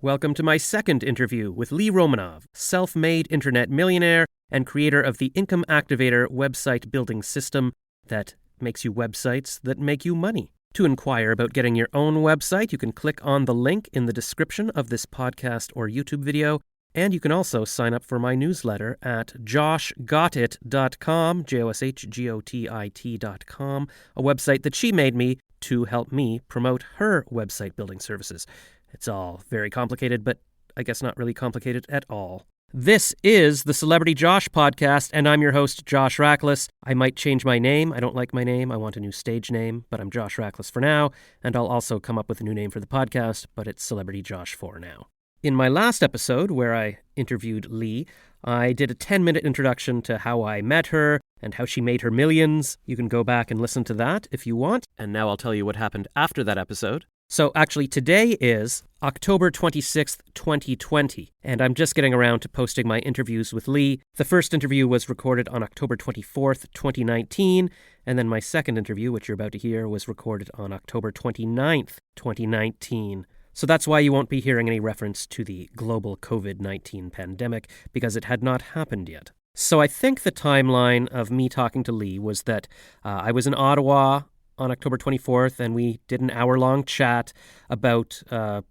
Welcome to my second interview with Lee Romanov, self-made internet millionaire and creator of the Income Activator website building system that makes you websites that make you money. To inquire about getting your own website, you can click on the link in the description of this podcast or YouTube video, and you can also sign up for my newsletter at joshgotit.com, joshgotit.com, a website that she made me to help me promote her website building services. It's all very complicated, but I guess not really complicated at all. This is the Celebrity Josh podcast, and I'm your host, Josh Rackless. I might change my name. I don't like my name. I want a new stage name, but I'm Josh Rackless for now, and I'll also come up with a new name for the podcast, but it's Celebrity Josh for now. In my last episode, where I interviewed Lee, I did a 10-minute introduction to how I met her and how she made her millions. You can go back and listen to that if you want, and now I'll tell you what happened after that episode. So actually, today is October 26th, 2020, and I'm just getting around to posting my interviews with Lee. The first interview was recorded on October 24th, 2019, and then my second interview, which you're about to hear, was recorded on October 29th, 2019. So that's why you won't be hearing any reference to the global COVID-19 pandemic, because it had not happened yet. So I think the timeline of me talking to Lee was that I was in Ottawa on October 24th, and we did an hour-long chat about, I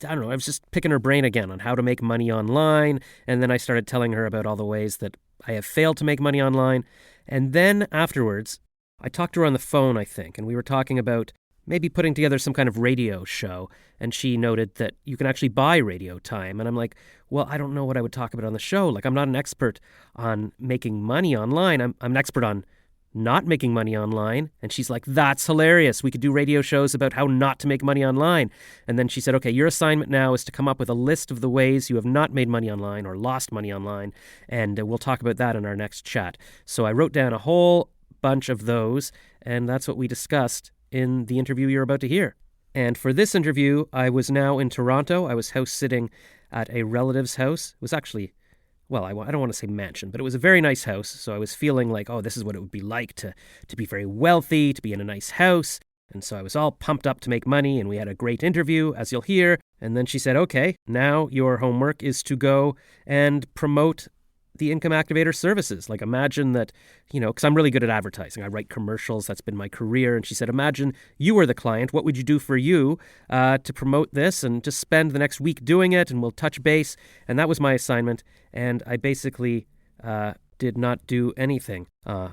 was just picking her brain again on how to make money online, and then I started telling her about all the ways that I have failed to make money online, and then afterwards, I talked to her on the phone, I think, and we were talking about maybe putting together some kind of radio show, and she noted that you can actually buy radio time, and I'm like, well, I don't know what I would talk about on the show. Like, I'm not an expert on making money online. I'm an expert on not making money online. And she's like, that's hilarious. We could do radio shows about how not to make money online. And then she said, okay, your assignment now is to come up with a list of the ways you have not made money online or lost money online. And we'll talk about that in our next chat. So I wrote down a whole bunch of those, and that's what we discussed in the interview you're about to hear. And for this interview, I was now in Toronto. I was house sitting at a relative's house. It was actually, well, I don't want to say mansion, but it was a very nice house. So I was feeling like, oh, this is what it would be like to be very wealthy, to be in a nice house. And so I was all pumped up to make money, and we had a great interview, as you'll hear. And then she said, okay, now your homework is to go and promote the Income Activator services. Like, imagine that, because I'm really good at advertising. I write commercials. That's been my career. And she said, imagine you were the client. What would you do for you to promote this, and just spend the next week doing it, and we'll touch base. And that was my assignment. And I basically did not do anything.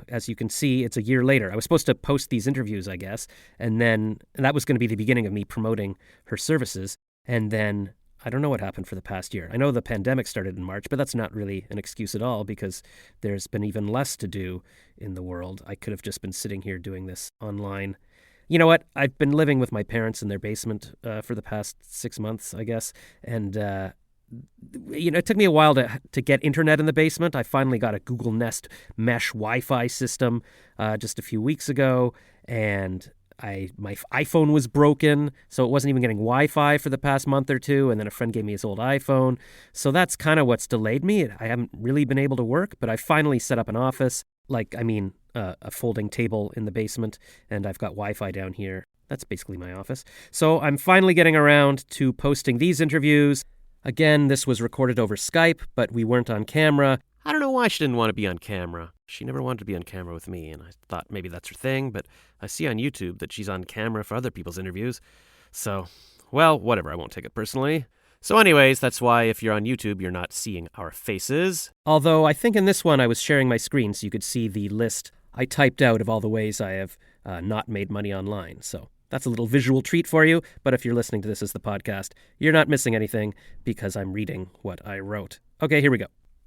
As you can see, it's a year later. I was supposed to post these interviews, I guess. And that was going to be the beginning of me promoting her services. And then I don't know what happened for the past year. I know the pandemic started in March, but that's not really an excuse at all, because there's been even less to do in the world. I could have just been sitting here doing this online. You know what? I've been living with my parents in their basement for the past 6 months, I guess. And, it took me a while to get internet in the basement. I finally got a Google Nest mesh Wi-Fi system just a few weeks ago, and my iPhone was broken, so it wasn't even getting Wi-Fi for the past month or two, and then a friend gave me his old iPhone. So that's kind of what's delayed me. I haven't really been able to work, but I finally set up an office, a folding table in the basement, and I've got Wi-Fi down here. That's basically my office. So I'm finally getting around to posting these interviews. Again, this was recorded over Skype, but we weren't on camera. I don't know why she didn't want to be on camera. She never wanted to be on camera with me, and I thought maybe that's her thing, but I see on YouTube that she's on camera for other people's interviews. So, well, whatever, I won't take it personally. So anyways, that's why if you're on YouTube, you're not seeing our faces. Although I think in this one I was sharing my screen so you could see the list I typed out of all the ways I have not made money online. So that's a little visual treat for you, but if you're listening to this as the podcast, you're not missing anything because I'm reading what I wrote. Okay, here we go.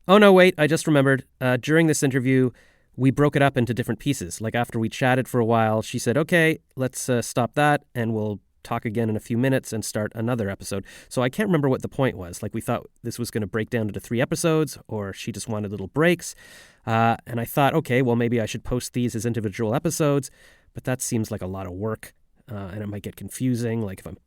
Oh, no, wait, I just remembered. During this interview, we broke it up into different pieces. Like, after we chatted for a while, she said, okay, let's stop that, and we'll talk again in a few minutes and start another episode. So I can't remember what the point was. Like, we thought this was going to break down into 3 episodes, or she just wanted little breaks. And I thought, okay, well, maybe I should post these as individual episodes, but that seems like a lot of work, and it might get confusing. Like, if I'm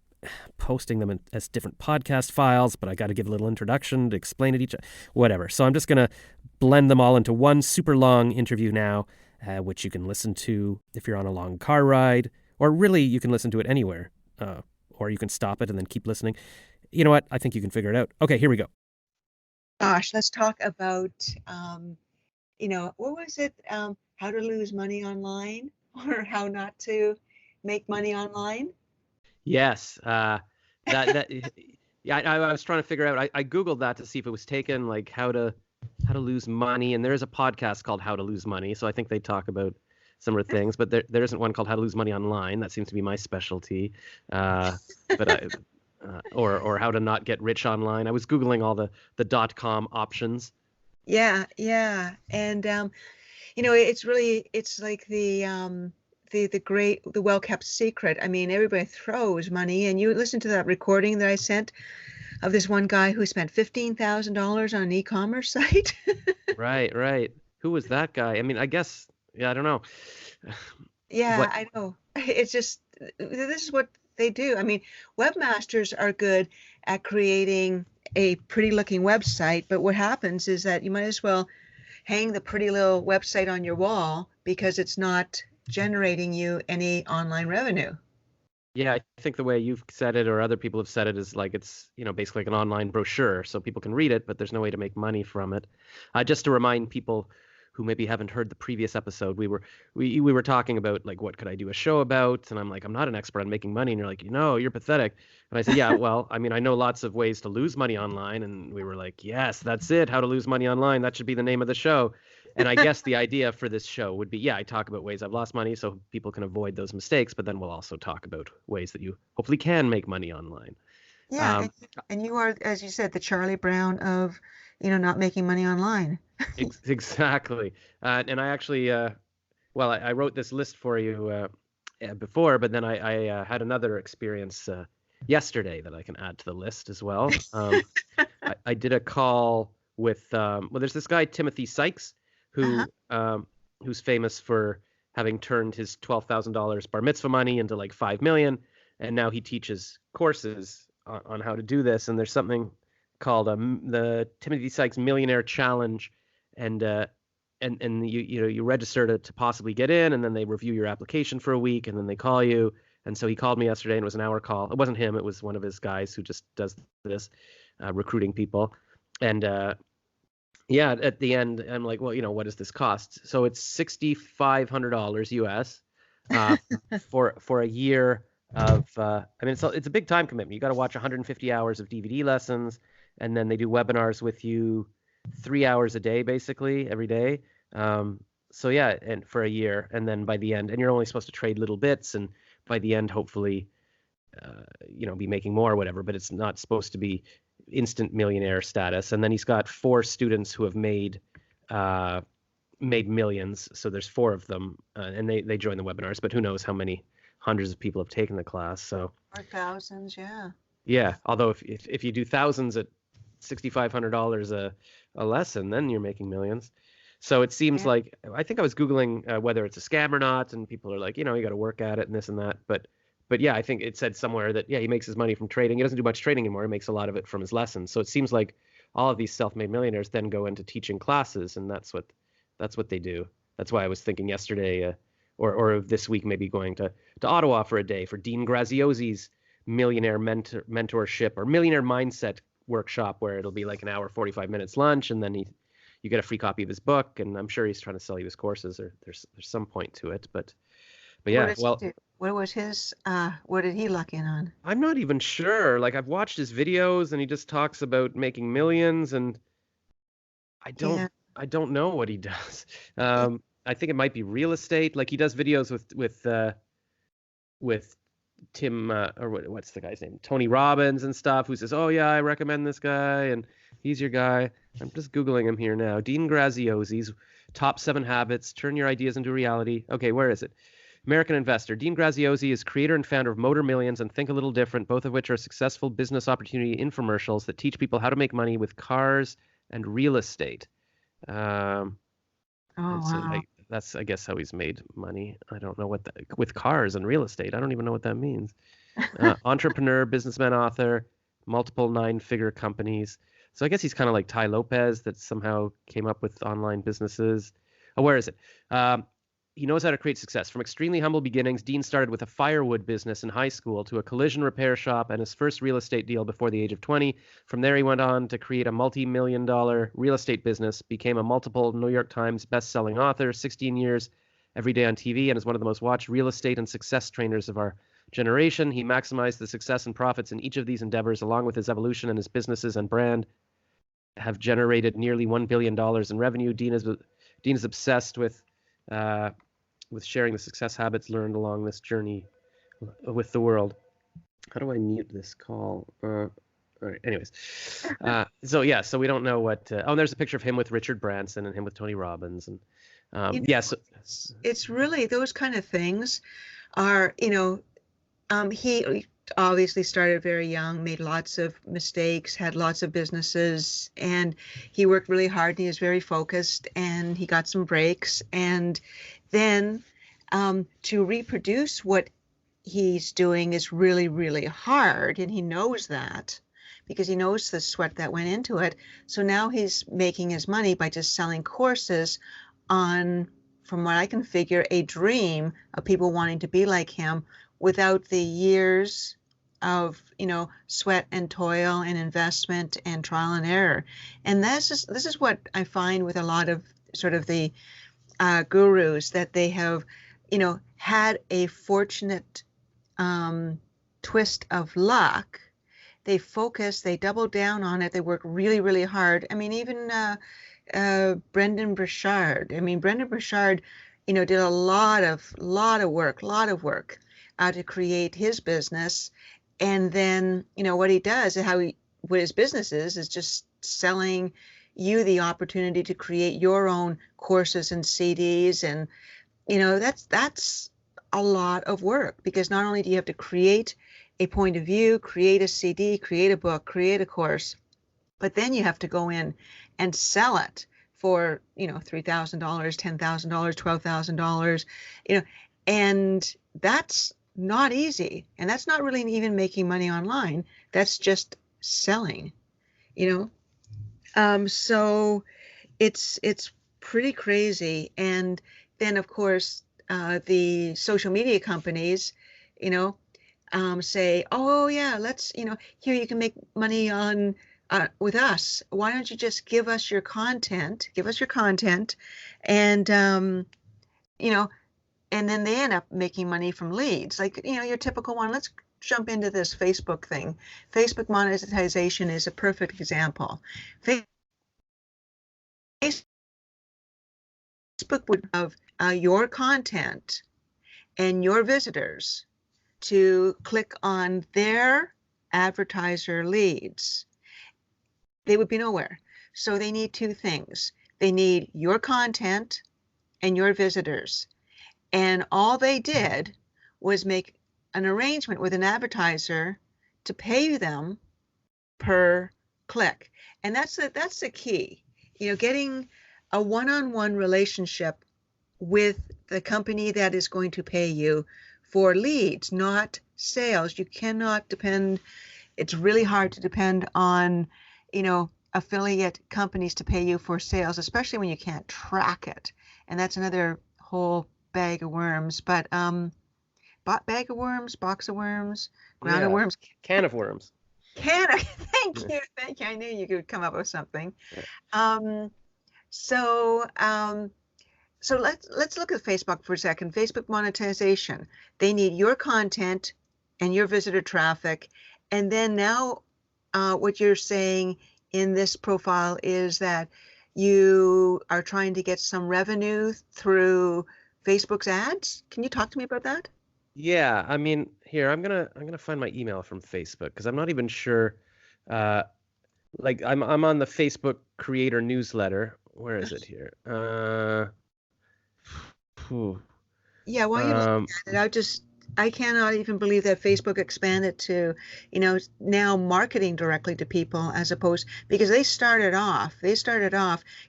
posting them as different podcast files, but I got to give a little introduction to explain it whatever. So I'm just going to blend them all into one super long interview now, which you can listen to if you're on a long car ride, or really you can listen to it anywhere, or you can stop it and then keep listening. You know what? I think you can figure it out. Okay, here we go. Gosh, let's talk about, what was it? How to lose money online or how not to make money online? Yes, that yeah. I was trying to figure out. I googled that to see if it was taken, like how to lose money, and there is a podcast called How to Lose Money. So I think they talk about similar things, but there isn't one called How to Lose Money Online. That seems to be my specialty. But I or how to not get rich online. I was googling all the .com options. Yeah, yeah. And it's like the well-kept secret. I mean, everybody throws money, and you listen to that recording that I sent of this one guy who spent $15,000 on an e-commerce site. Right, right. Who was that guy? I mean, I guess, yeah, I don't know. Yeah, What I know. It's just this is what they do. I mean, webmasters are good at creating a pretty looking website, but what happens is that you might as well hang the pretty little website on your wall because it's not generating you any online revenue. Yeah, I think the way you've said it or other people have said it is like it's, basically like an online brochure so people can read it, but there's no way to make money from it. Just to remind people who maybe haven't heard the previous episode, we were talking about like what could I do a show about, and I'm like, I'm not an expert on making money, and you're like, you're pathetic. And I said, yeah, well, I mean, I know lots of ways to lose money online, and we were like, yes, that's it, how to lose money online. That should be the name of the show. And I guess the idea for this show would be, yeah, I talk about ways I've lost money so people can avoid those mistakes, but then we'll also talk about ways that you hopefully can make money online. Yeah, Um, and you are, as you said, the Charlie Brown of, not making money online. exactly. And I actually, well, I wrote this list for you before, but then I had another experience yesterday that I can add to the list as well. I did a call with, well, there's this guy, Timothy Sykes, Uh-huh. who's famous for having turned his $12,000 bar mitzvah money into like 5 million. And now he teaches courses on how to do this. And there's something called the Timothy Sykes Millionaire Challenge. And you register to possibly get in, and then they review your application for a week, and then they call you. And so he called me yesterday, and it was an hour call. It wasn't him; it was one of his guys who just does this, recruiting people. And yeah, at the end, I'm like, well, what does this cost? So it's $6,500 US for a year of. I mean, it's a big time commitment. You got to watch 150 hours of DVD lessons, and then they do webinars with you 3 hours a day, basically every day. So yeah, and for a year, and then by the end, and you're only supposed to trade little bits, and by the end, hopefully, be making more or whatever. But it's not supposed to be instant millionaire status. And then he's got 4 students who have made millions. So there's 4 of them, and they join the webinars. But who knows how many hundreds of people have taken the class? So Or thousands, yeah. yeah, although if you do thousands at $6,500 a lesson, then you're making millions. So it seems Yeah. like I think I was Googling whether it's a scam or not, and people are like, you got to work at it and this and that. But yeah, I think it said somewhere that yeah, he makes his money from trading. He doesn't do much trading anymore. He makes a lot of it from his lessons. So it seems like all of these self-made millionaires then go into teaching classes, and that's what they do. That's why I was thinking yesterday, or this week maybe going to Ottawa for a day for Dean Graziosi's millionaire mentorship or millionaire mindset workshop, where it'll be like an hour 45 minutes lunch, and then you get a free copy of his book, and I'm sure he's trying to sell you his courses, or there's some point to it, but What yeah, does he well, do? What was his, what did he luck in on? I'm not even sure. Like, I've watched his videos and he just talks about making millions, and I don't Yeah. I don't know what he does. I think it might be real estate. Like, he does videos with Tim, or what's the guy's name? Tony Robbins and stuff, who says, "Oh yeah, I recommend this guy, and he's your guy." I'm just googling him here now. Dean Graziosi's top 7 habits turn your ideas into reality. Okay, where is it? American investor. Dean Graziosi is creator and founder of Motor Millions and Think a Little Different, both of which are successful business opportunity infomercials that teach people how to make money with cars and real estate. Um, Oh, wow. that's I guess how he's made money. I don't know with cars and real estate. I don't even know what that means. Entrepreneur, businessman, author, multiple 9-figure companies. So I guess he's kind of like Ty Lopez that somehow came up with online businesses. Oh, where is it? he knows how to create success. From extremely humble beginnings, Dean started with a firewood business in high school to a collision repair shop and his first real estate deal before the age of 20. From there, he went on to create a multi-million-dollar real estate business, became a multiple New York Times best-selling author, 16 years every day on TV, and is one of the most watched real estate and success trainers of our generation. He maximized the success and profits in each of these endeavors, along with his evolution, and his businesses and brand have generated nearly $1 billion in revenue. Dean is obsessed with sharing the success habits learned along this journey with the world. How do I mute this call? All right. Anyways, so we don't know what. Oh, there's a picture of him with Richard Branson and him with Tony Robbins, and yes, it's really those kind of things are, he obviously started very young, made lots of mistakes, had lots of businesses, and he worked really hard and he was very focused and he got some breaks. And then to reproduce what he's doing is really, really hard. And he knows that because he knows the sweat that went into it. So now he's making his money by just selling courses on, from what I can figure, a dream of people wanting to be like him without the years of, sweat and toil and investment and trial and error. And this is what I find with a lot of sort of the gurus, that they have, had a fortunate twist of luck. They focus, they double down on it, they work really, really hard. I mean, even Brendan Burchard. Brendan Burchard, did a lot of work to create his business. And then, what he does, what his business is just selling you the opportunity to create your own courses and CDs. And, that's a lot of work, because not only do you have to create a point of view, create a CD, create a book, create a course, but then you have to go in and sell it for, $3,000, $10,000, $12,000, and that's not easy. And that's not really even making money online. That's just selling, so it's pretty crazy. And then of course, the social media companies, say, oh yeah, let's, here you can make money on, with us. Why don't you just give us your content, and, and then they end up making money from leads. Like, your typical one. Let's jump into this Facebook thing. Facebook monetization is a perfect example. Facebook would have your content and your visitors to click on their advertiser leads. They would be nowhere. So they need two things. They need your content and your visitors. And all they did was make an arrangement with an advertiser to pay them per click. And that's the key. Getting a one-on-one relationship with the company that is going to pay you for leads, not sales. You cannot depend. It's really hard to depend on, affiliate companies to pay you for sales, especially when you can't track it. And that's another whole bag of worms. But bag of worms, box of worms, ground of worms, can of worms. Thank you. I knew you could come up with something. So let's look at Facebook for a second. Facebook monetization. They need your content and your visitor traffic. And then now what you're saying in this profile is that you are trying to get some revenue through Facebook's ads. Can you talk to me about that? Yeah, here I'm gonna find my email from Facebook, because I'm not even sure. Like I'm on the Facebook creator newsletter. Where is it here? Yeah, while you're looking at it, I cannot even believe that Facebook expanded to, now marketing directly to people, as opposed, because they started off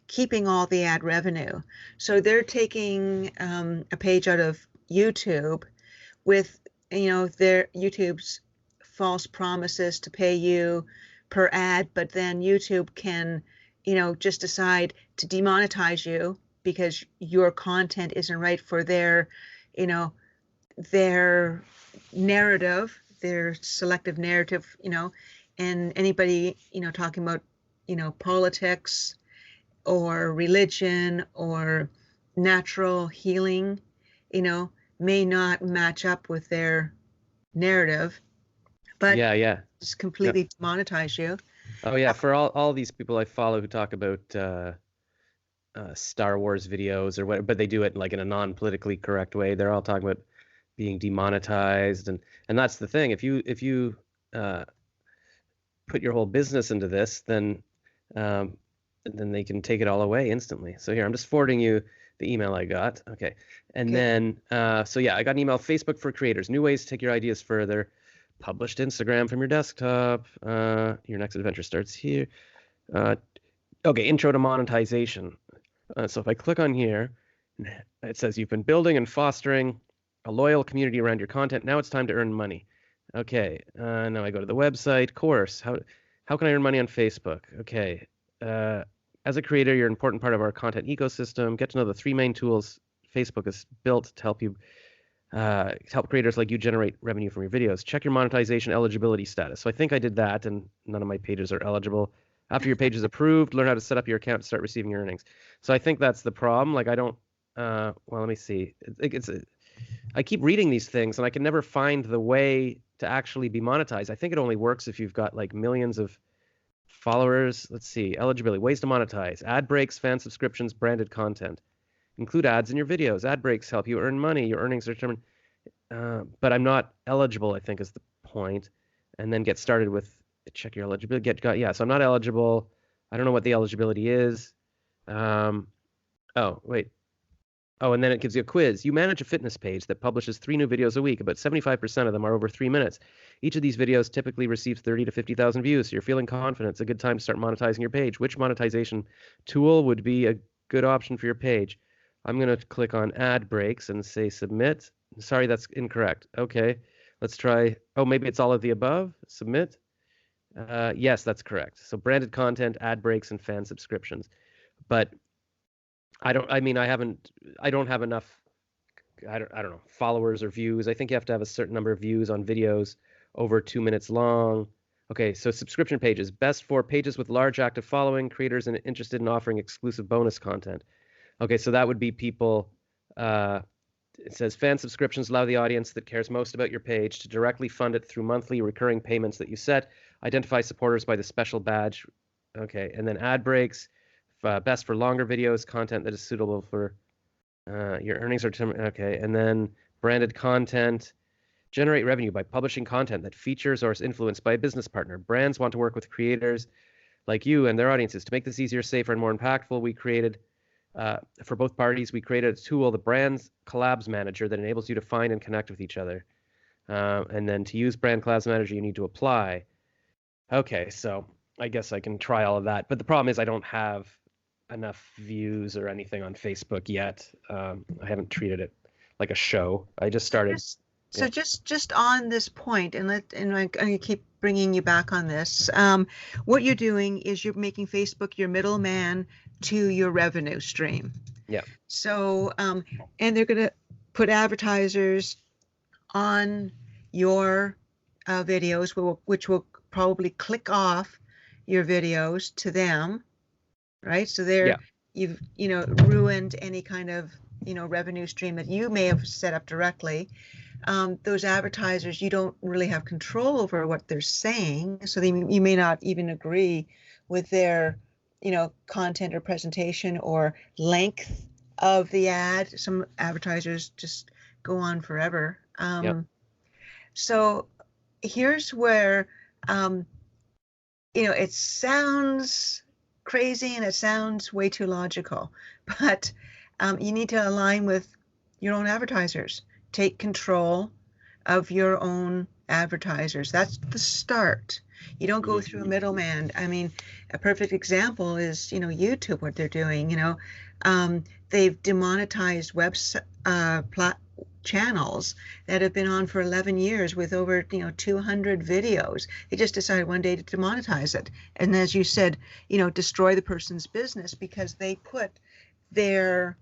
keeping all the ad revenue. So they're taking a page out of YouTube with, their YouTube's false promises to pay you per ad, but then YouTube can, just decide to demonetize you because your content isn't right for their, their narrative, their selective narrative, and anybody, talking about, politics or religion or natural healing, may not match up with their narrative, but Yeah. just Yep. completely demonetize you. Oh yeah, for all these people I follow who talk about Star Wars videos or what, but they do it like in a non-politically correct way. They're all talking about being demonetized, and that's the thing. If you put your whole business into this, then they can take it all away instantly. So here, I'm just forwarding you the email I got. Okay, and Okay. then so yeah, I got an email. Facebook for creators: new ways to take your ideas further. Published Instagram from your desktop. Your next adventure starts here. Okay, intro to monetization. So if I click on here, it says you've been building and fostering a loyal community around your content. Now it's time to earn money. Okay, now I go to the website. Course, how can I earn money on Facebook? Okay, as a creator, you're an important part of our content ecosystem. Get to know the 3 main tools Facebook is built to help you help creators like you generate revenue from your videos. Check your monetization eligibility status. So I think I did that, and none of my pages are eligible. After your page is approved, learn how to set up your account to start receiving your earnings. So I think that's the problem. Like I don't. Well, let me see. I keep reading these things, and I can never find the way to actually be monetized. I think it only works if you've got like millions of followers. Let's see. Eligibility. Ways to monetize. Ad breaks, fan subscriptions, branded content. Include ads in your videos. Ad breaks help you earn money. Your earnings are determined. But I'm not eligible, I think is the point. And then get started with check your eligibility. Yeah, so I'm not eligible. I don't know what the eligibility is. Oh, wait. Oh, and then it gives you a quiz. You manage a fitness page that publishes 3 new videos a week. About 75% of them are over 3 minutes. Each of these videos typically receives 30 to 50,000 views. So you're feeling confident. It's a good time to start monetizing your page. Which monetization tool would be a good option for your page? I'm going to click on ad breaks and say submit. Sorry, that's incorrect. Okay, let's try. Oh, maybe it's all of the above. Submit. Yes, that's correct. So branded content, ad breaks, and fan subscriptions. But I don't have enough, I don't know, followers or views. I think you have to have a certain number of views on videos over 2 minutes long. Okay, so subscription pages, best for pages with large active following, creators and interested in offering exclusive bonus content. Okay, so that would be people, it says fan subscriptions allow the audience that cares most about your page to directly fund it through monthly recurring payments that you set. Identify supporters by the special badge. Okay, and then ad breaks. Best for longer videos, content that is suitable for your earnings are okay, and then branded content. Generate revenue by publishing content that features or is influenced by a business partner. Brands want to work with creators like you and their audiences. To make this easier, safer, and more impactful, we created, for both parties, we created a tool, the Brands Collabs Manager, that enables you to find and connect with each other. And then to use Brand Collabs Manager, you need to apply. Okay, so I guess I can try all of that. But the problem is I don't have enough views or anything on Facebook yet. I haven't treated it like a show. I just started. So just on this point, and I'm going to keep bringing you back on this. What you're doing is you're making Facebook your middleman to your revenue stream. Yeah. So and they're going to put advertisers on your videos, which will probably click off your videos to them. Right, so you've ruined any kind of revenue stream that you may have set up directly. Those advertisers, you don't really have control over what they're saying, so you may not even agree with their content or presentation or length of the ad. Some advertisers just go on forever. So here's where it sounds crazy and it sounds way too logical, but you need to align with your own advertisers. Take control of your own advertisers. That's the start. You don't go through a middleman. I mean, a perfect example is YouTube, what they're doing. They've demonetized channels that have been on for 11 years with over 200 videos. They just decided one day to demonetize it, and as you said, destroy the person's business because they put their,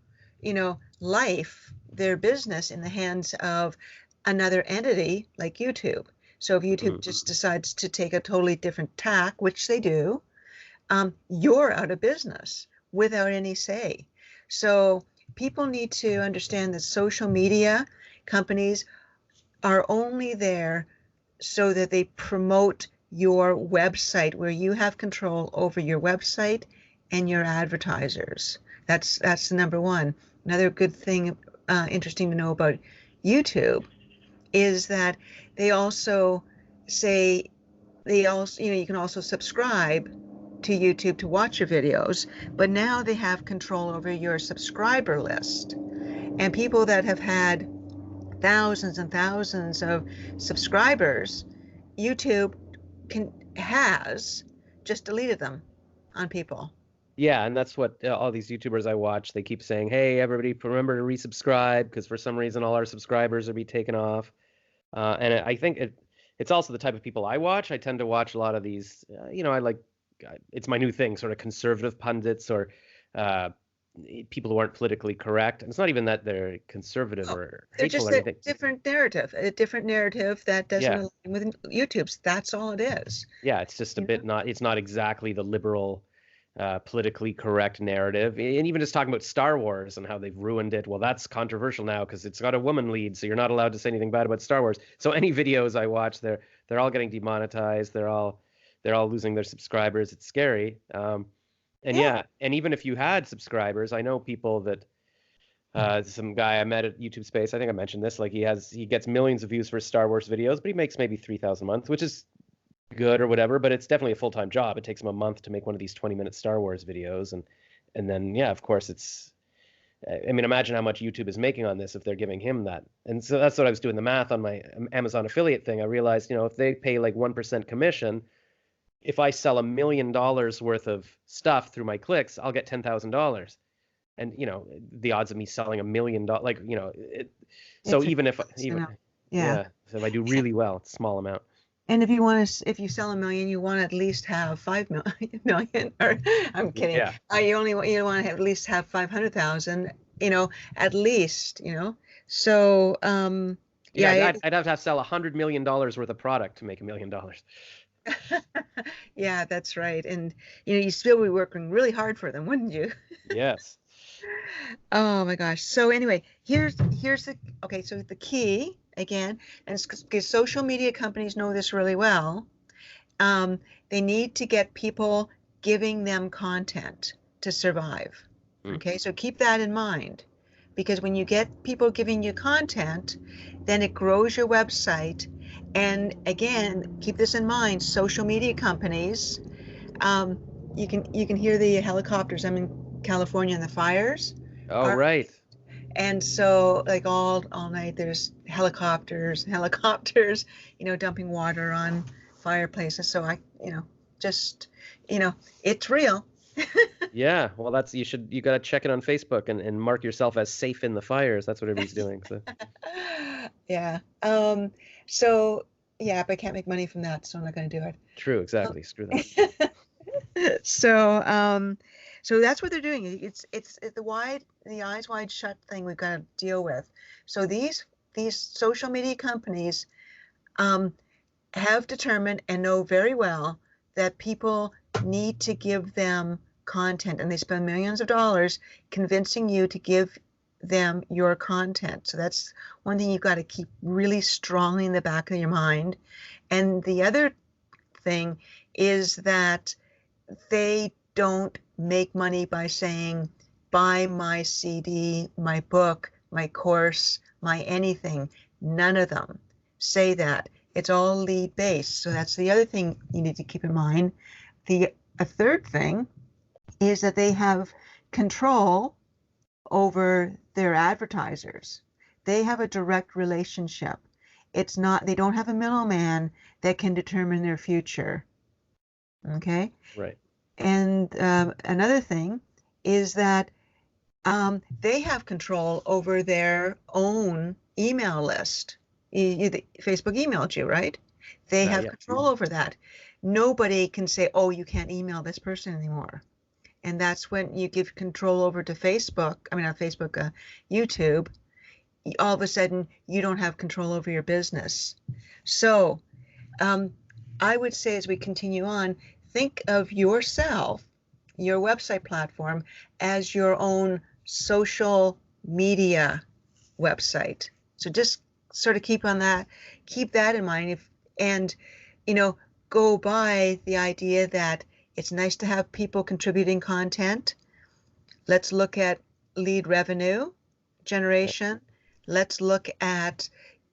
life, their business in the hands of another entity like YouTube. So if YouTube just decides to take a totally different tack, which they do, you're out of business without any say. So people need to understand that social media companies are only there so that they promote your website, where you have control over your website and your advertisers. That's the number one. Another good thing, interesting to know about YouTube, is that they also say you can also subscribe to YouTube to watch your videos, but now they have control over your subscriber list. And people that have had thousands and thousands of subscribers, YouTube has just deleted them on people. Yeah, and that's what all these YouTubers I watch, they keep saying, hey, everybody, remember to resubscribe, because for some reason all our subscribers are being taken off. And I think it's also the type of people I watch. I tend to watch a lot of these, it's my new thing, sort of conservative pundits or people who aren't politically correct. And it's not even that they're conservative or hateful or anything. They're just a different narrative that doesn't align with YouTube's. That's all it is. Yeah, it's just it's not exactly the liberal, politically correct narrative. And even just talking about Star Wars and how they've ruined it. Well, that's controversial now because it's got a woman lead, so you're not allowed to say anything bad about Star Wars. So any videos I watch, they're all getting demonetized. They're all losing their subscribers. It's scary. And even if you had subscribers, I know people that some guy I met at YouTube Space, I think I mentioned this, like he gets millions of views for Star Wars videos, but he makes maybe $3,000 a month, which is good or whatever, but it's definitely a full-time job. It takes him a month to make one of these 20-minute Star Wars videos. And then, of course, imagine how much YouTube is making on this if they're giving him that. And so that's what I was doing the math on my Amazon affiliate thing. I realized, if they pay like 1% commission, if I sell $1 million worth of stuff through my clicks, I'll get $10,000. And, the odds of me selling $1 million, so even if I do really well, it's a small amount. And if you sell $1 million, you want to at least have 5 million. Or I'm kidding. Yeah. You want to at least have 500,000. At least. So I'd have to sell $100 million worth of product to make $1 million. Yeah, that's right. And you still be working really hard for them, wouldn't you? Yes. Oh my gosh. So anyway, here's the key again, and it's because social media companies know this really well. They need to get people giving them content to survive. Okay, so keep that in mind, because when you get people giving you content, then it grows your website. And again, keep this in mind, social media companies, you can hear the helicopters. I'm in California and the fires. Oh, right. And so like all night there's helicopters, dumping water on fireplaces. So it's real. Yeah, well, you got to check it on Facebook and mark yourself as safe in the fires. That's what everybody's doing. So. Yeah. But I can't make money from that, so I'm not going to do it. True, exactly. Screw that. So that's what they're doing. It's the eyes wide shut thing we've got to deal with. So these social media companies have determined and know very well that people need to give them content, and they spend millions of dollars convincing you to give them your content. So that's one thing you've got to keep really strongly in the back of your mind. And the other thing is that they don't make money by saying, buy my CD, my book, my course, my anything. None of them say that. It's all lead based. So that's the other thing you need to keep in mind. A third thing is that they have control over their advertisers. They have a direct relationship. They don't have a middleman that can determine their future. Okay? Right. And another thing is that they have control over their own email list. Facebook emailed you, right? They have control over that. Nobody can say, oh, you can't email this person anymore. And that's when you give control over to Facebook, I mean, not Facebook, YouTube, all of a sudden you don't have control over your business. So I would say as we continue on, think of yourself, your website platform, as your own social media website. So just sort of keep that in mind. And, go by the idea that it's nice to have people contributing content. Let's look at lead revenue generation. Let's look at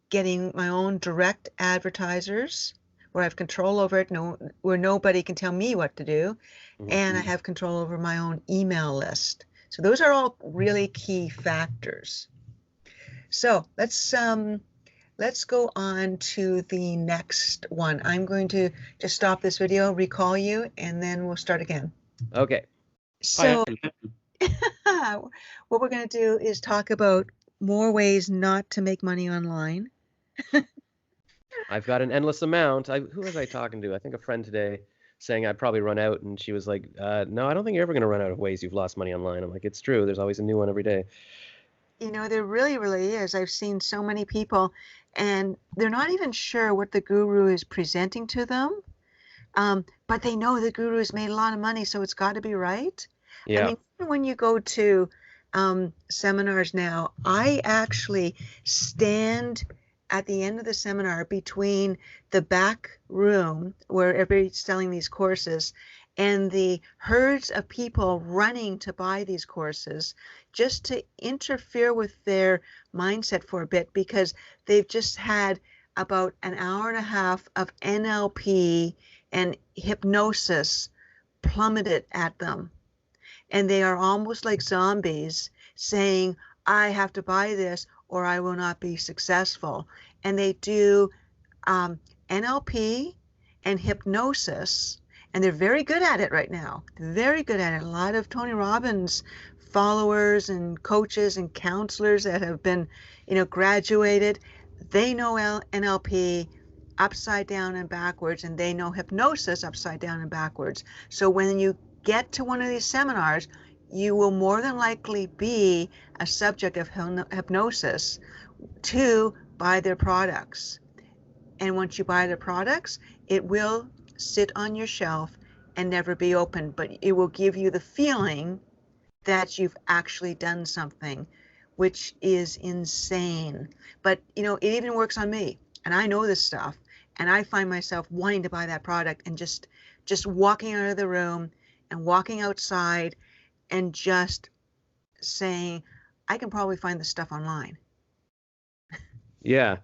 getting my own direct advertisers where I have control over it, where nobody can tell me what to do, and I have control over my own email list. So those are all really key factors. So let's go on to the next one. I'm going to just stop this video, recall you, and then we'll start again. Okay. So what we're going to do is talk about more ways not to make money online. I've got an endless amount. Who was I talking to? I think a friend today saying I'd probably run out, and she was like, no, I don't think you're ever going to run out of ways you've lost money online. I'm like, it's true. There's always a new one every day. There really, really is. I've seen so many people, and they're not even sure what the guru is presenting to them, but they know the guru has made a lot of money, so it's got to be right. Yeah. I mean, when you go to seminars now, I actually stand at the end of the seminar between the back room where everybody's selling these courses and the herds of people running to buy these courses, just to interfere with their mindset for a bit, because they've just had about an hour and a half of NLP and hypnosis plummeted at them. And they are almost like zombies saying, I have to buy this or I will not be successful. And they do NLP and hypnosis, and they're very good at it right now. Very good at it. A lot of Tony Robbins followers and coaches and counselors that have been, graduated, they know NLP upside down and backwards, and they know hypnosis upside down and backwards. So when you get to one of these seminars, you will more than likely be a subject of hypnosis to buy their products. And once you buy their products, it will sit on your shelf and never be opened, but it will give you the feeling that you've actually done something, which is insane. But it even works on me, and I know this stuff, and I find myself wanting to buy that product and just walking out of the room and walking outside and just saying, I can probably find this stuff online. Yeah.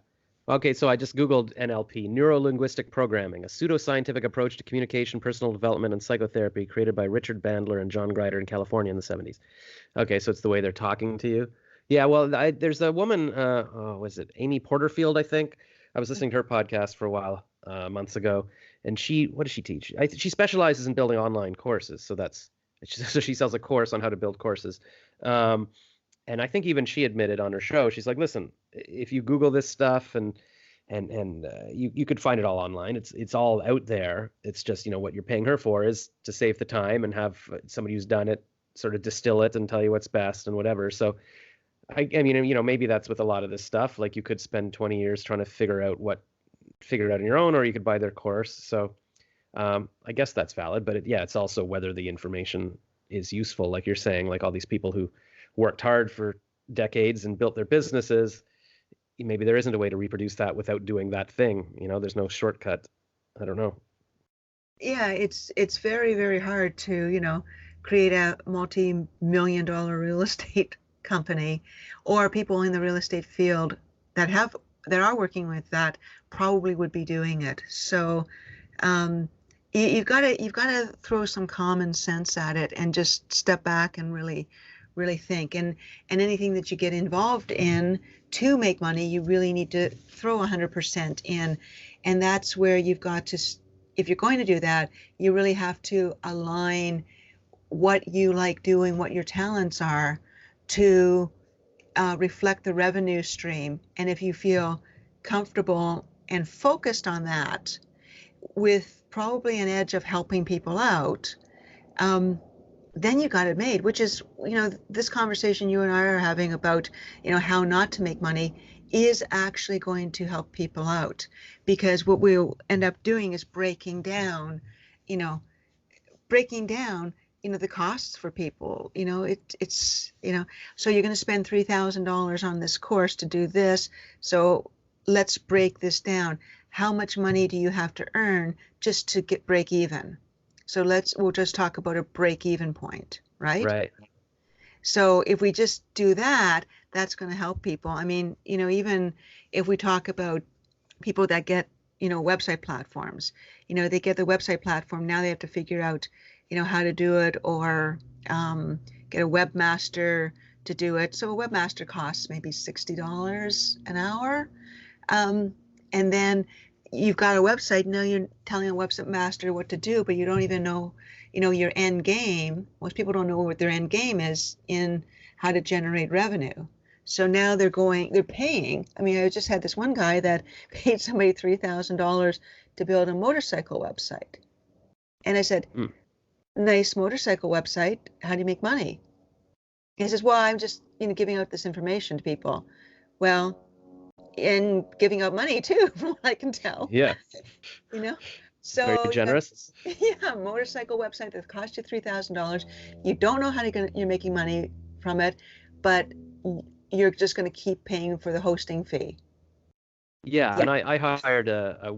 Okay, so I just Googled NLP, Neuro-Linguistic Programming, a pseudoscientific approach to communication, personal development, and psychotherapy created by Richard Bandler and John Grider in California in the 70s. Okay, so it's the way they're talking to you. Yeah, well, there's a woman, was it Amy Porterfield, I think? I was listening to her podcast for a while, months ago, and what does she teach? She specializes in building online courses, so she sells a course on how to build courses. And I think even she admitted on her show, she's like, listen, if you Google this stuff and you could find it all online. It's all out there. It's just, what you're paying her for is to save the time and have somebody who's done it sort of distill it and tell you what's best and whatever. So I mean, maybe that's with a lot of this stuff. Like you could spend 20 years trying to figure it out on your own, or you could buy their course. So I guess that's valid, but it's also whether the information is useful. Like you're saying, like all these people who worked hard for decades and built their businesses, maybe there isn't a way to reproduce that without doing that thing. There's no shortcut. I don't know. Yeah, it's very, very hard to, create a multi-million-dollar real estate company, or people in the real estate field that are working with that probably would be doing it. So you've got to throw some common sense at it and just step back and really think. And anything that you get involved in to make money, you really need to throw 100% in. And that's where you've got to, if you're going to do that, you really have to align what you like doing, what your talents are, to reflect the revenue stream. And if you feel comfortable and focused on that, with probably an edge of helping people out, then you got it made, which is, this conversation you and I are having about, how not to make money is actually going to help people out, because what we'll end up doing is you know, breaking down, the costs for people. So you're going to spend $3,000 on this course to do this. So let's break this down. How much money do you have to earn just to break even? So we'll just talk about a break even point, right? Right. So if we just do that, that's going to help people. I mean, even if we talk about people that get, website platforms, they get the website platform. Now they have to figure out, how to do it, or get a webmaster to do it. So a webmaster costs maybe $60 an hour. And then you've got a website. Now you're telling a webmaster what to do, but you don't even know, your end game. Most people don't know what their end game is in how to generate revenue. So now they're paying. I mean, I just had this one guy that paid somebody $3,000 to build a motorcycle website. And I said, nice motorcycle website. How do you make money? He says, well, I'm just, giving out this information to people. Well, and giving out money too, from what I can tell. Yeah. So very generous. Yeah, motorcycle website that cost you $3,000. You don't know how you're making money from it, but you're just going to keep paying for the hosting fee. Yeah, and I hired a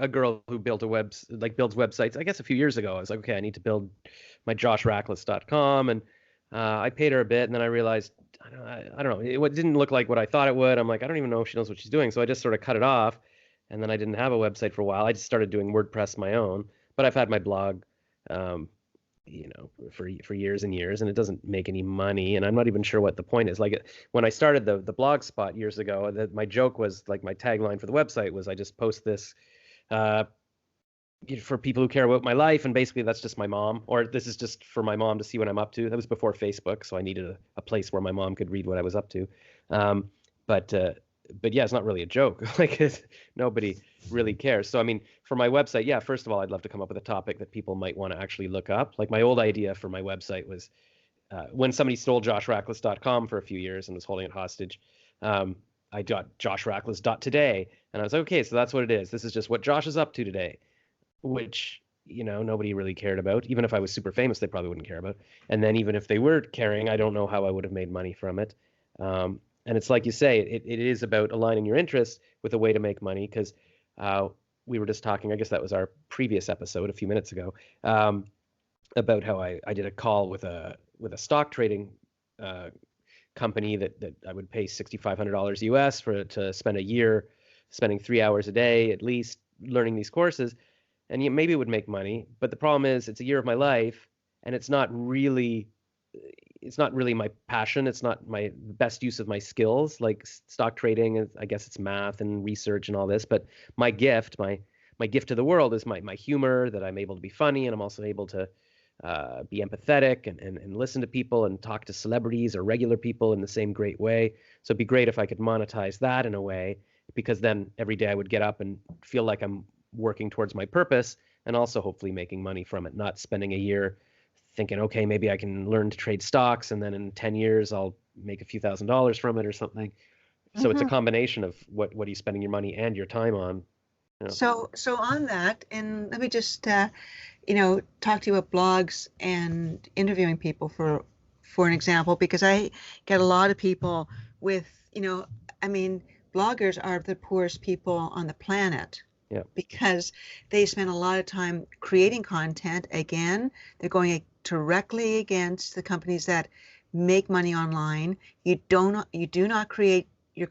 girl who built builds websites, I guess a few years ago. I was like, okay, I need to build my joshrackless.com, and I paid her a bit, and then I realized, I don't know, it didn't look like what I thought it would. I'm like, I don't even know if she knows what she's doing. So I just sort of cut it off, and then I didn't have a website for a while. I just started doing WordPress my own, but I've had my blog, for years and years, and it doesn't make any money, and I'm not even sure what the point is. Like, when I started the blog spot years ago, that my joke was, like, my tagline for the website was, I just post this for people who care about my life, and basically that's just my mom, or this is just for my mom to see what I'm up to. That was before Facebook, so I needed a place where my mom could read what I was up to. But yeah, it's not really a joke. Like, nobody really cares. So I mean, for my website, yeah, first of all, I'd love to come up with a topic that people might want to actually look up. Like, my old idea for my website was, when somebody stole joshrackless.com for a few years and was holding it hostage, I got joshrackless.today, and I was like, okay, so that's what it is. This is just what Josh is up to today, which, nobody really cared about. Even if I was super famous, they probably wouldn't care about. And then even if they were caring, I don't know how I would have made money from it. And it's like you say, it is about aligning your interests with a way to make money, because we were just talking, I guess that was our previous episode a few minutes ago, about how I did a call with a stock trading company that I would pay $6,500 US to spend a year spending 3 hours a day at least learning these courses, and maybe it would make money. But the problem is, it's a year of my life, and it's not really my passion. It's not my best use of my skills. Like, stock trading, I guess it's math and research and all this, but my gift to the world is my humor, that I'm able to be funny, and I'm also able to be empathetic and listen to people and talk to celebrities or regular people in the same great way. So it'd be great if I could monetize that in a way, because then every day I would get up and feel like I'm working towards my purpose, and also hopefully making money from it, not spending a year thinking, okay, maybe I can learn to trade stocks, and then in 10 years I'll make a few $1,000s from it or something. So it's a combination of what are you spending your money and your time on. So on that, and let me just talk to you about blogs and interviewing people for an example, because I get a lot of people with, I mean, bloggers are the poorest people on the planet. Yeah. Because they spend a lot of time creating content. Again, they're going directly against the companies that make money online. You do not create your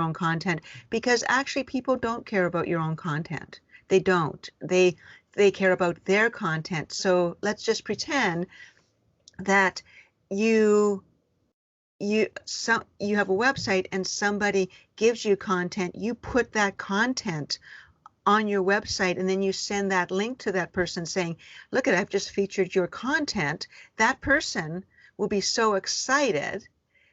own content, because actually people don't care about your own content. They don't. They care about their content. So let's just pretend that you have a website and somebody gives you content. You put that content on your website, and then you send that link to that person saying, look, I've just featured your content. That person will be so excited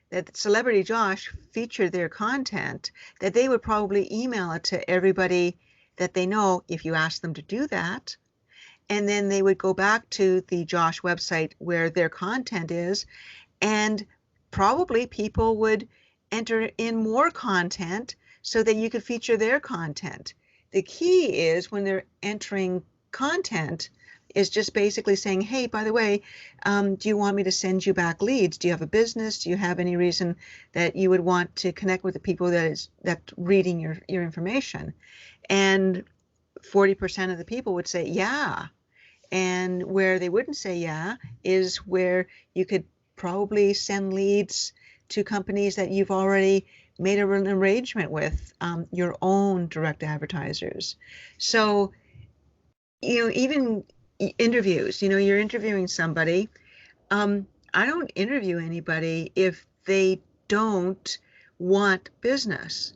that Celebrity Josh featured their content that they would probably email it to everybody that they know, if you ask them to do that. and then they would go back to the Josh website where their content is, and probably people would enter in more content so that you could feature their content. The key is when they're entering content is just basically saying, hey, by the way, do you want me to send you back leads? Do you have a business? Do you have any reason that you would want to connect with the people that's reading your information? And 40% of the people would say, yeah. And where they wouldn't say yeah is where you could probably send leads to companies that you've already made an arrangement with, your own direct advertisers. So, even interviews, you're interviewing somebody. I don't interview anybody if they don't want business,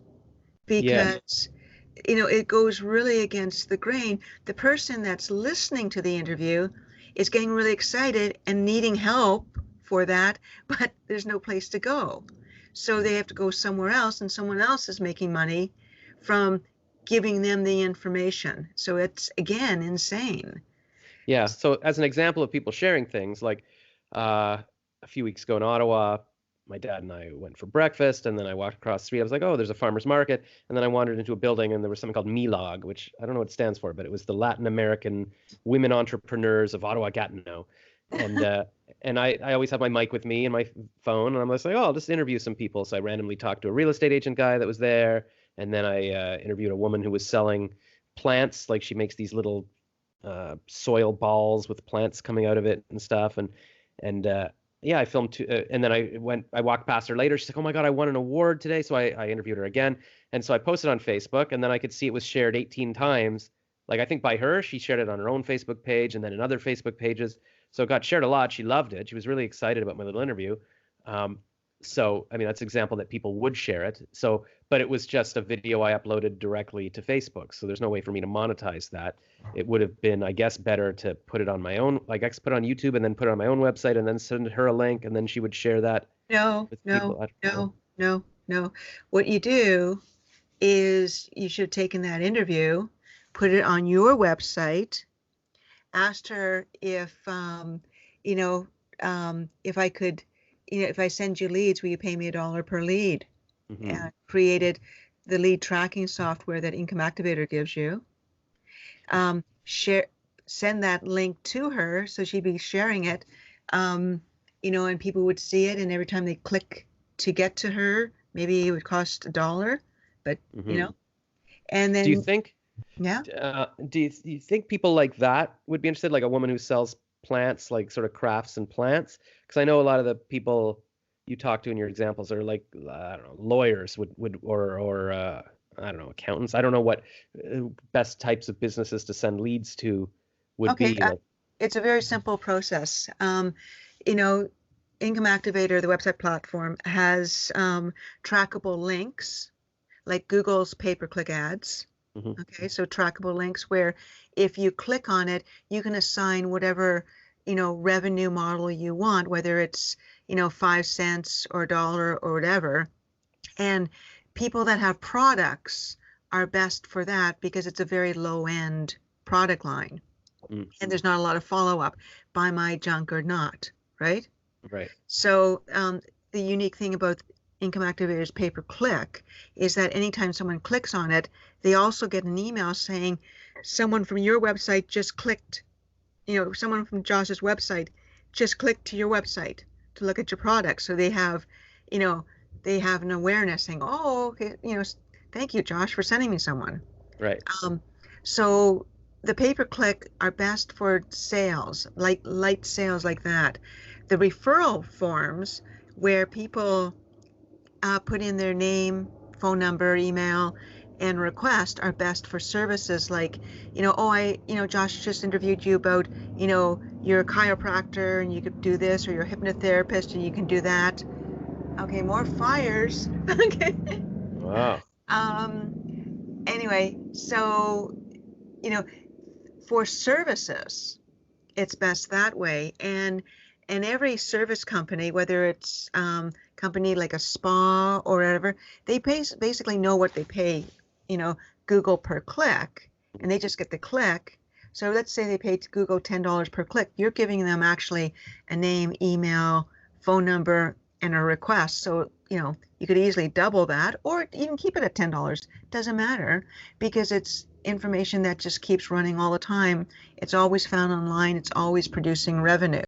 because it goes really against the grain. The person that's listening to the interview is getting really excited and needing help for that, but there's no place to go. So they have to go somewhere else, and someone else is making money from giving them the information. So it's, again, insane. Yeah. So as an example of people sharing things, like a few weeks ago in Ottawa, my dad and I went for breakfast, and then I walked across the street. I was like, oh, there's a farmer's market. And then I wandered into a building, and there was something called MILOG, which I don't know what it stands for, but it was the Latin American Women Entrepreneurs of Ottawa Gatineau. And I always have my mic with me and my phone, and I'm just like, oh, I'll just interview some people. So I randomly talked to a real estate agent guy that was there, and then I interviewed a woman who was selling plants. Like, she makes these little soil balls with plants coming out of it and stuff. And yeah, I filmed too, and then I walked past her later. She's like, oh my God, I won an award today. So I interviewed her again. And so I posted on Facebook, and then I could see it was shared 18 times. Like, I think by her, she shared it on her own Facebook page and then in other Facebook pages. So it got shared a lot. She loved it. She was really excited about my little interview. So, I mean, that's an example that people would share it. So, but it was just a video I uploaded directly to Facebook. So there's no way for me to monetize that. It would have been, I guess, better to put it on my own, like I put it on YouTube and then put it on my own website and then send her a link, and then she would share that. No. What you do is you should have taken that interview, put it on your website, asked her if, if I could, if I send you leads, will you pay me $1 per lead? Mm-hmm. Created the lead tracking software that Income Activator gives you. Send that link to her, so she'd be sharing it, and people would see it, and every time they click to get to her, maybe it would cost $1, but Mm-hmm. and then Do you think? Yeah. Do you think people like that would be interested, like a woman who sells plants, like sort of crafts and plants? Because I know a lot of the people you talk to in your examples are like, I don't know, lawyers would or I don't know, accountants. I don't know what best types of businesses to send leads to would be. Like, it's a very simple process. Income Activator, the website platform, has trackable links, like Google's pay-per-click ads. mm-hmm. Okay, so trackable links where if you click on it, you can assign whatever, revenue model you want, whether it's, 5 cents or $1 or whatever. And people that have products are best for that because it's a very low end product line. Mm-hmm. And there's not a lot of follow-up, buy my junk or not, right? Right. So the unique thing about Income Activator's pay-per-click is that anytime someone clicks on it, they also get an email saying someone from your website just clicked, someone from Josh's website just clicked to your website to look at your product. So they have, they have an awareness saying, oh, okay, thank you, Josh, for sending me someone. Right. So the pay-per-click are best for sales, like light sales like that. The referral forms where people put in their name, phone number, email, and request are best for services like, Josh just interviewed you about, you're a chiropractor and you could do this, or you're a hypnotherapist and you can do that. Okay, more fires. Okay. Wow. Anyway, so, for services, it's best that way. And every service company, whether it's company like a spa or whatever, they basically know what they pay, Google per click, and they just get the click. So let's say they paid Google $10 per click. You're giving them actually a name, email, phone number, and a request. So, you could easily double that or even keep it at $10. Doesn't matter because it's information that just keeps running all the time. It's always found online. It's always producing revenue.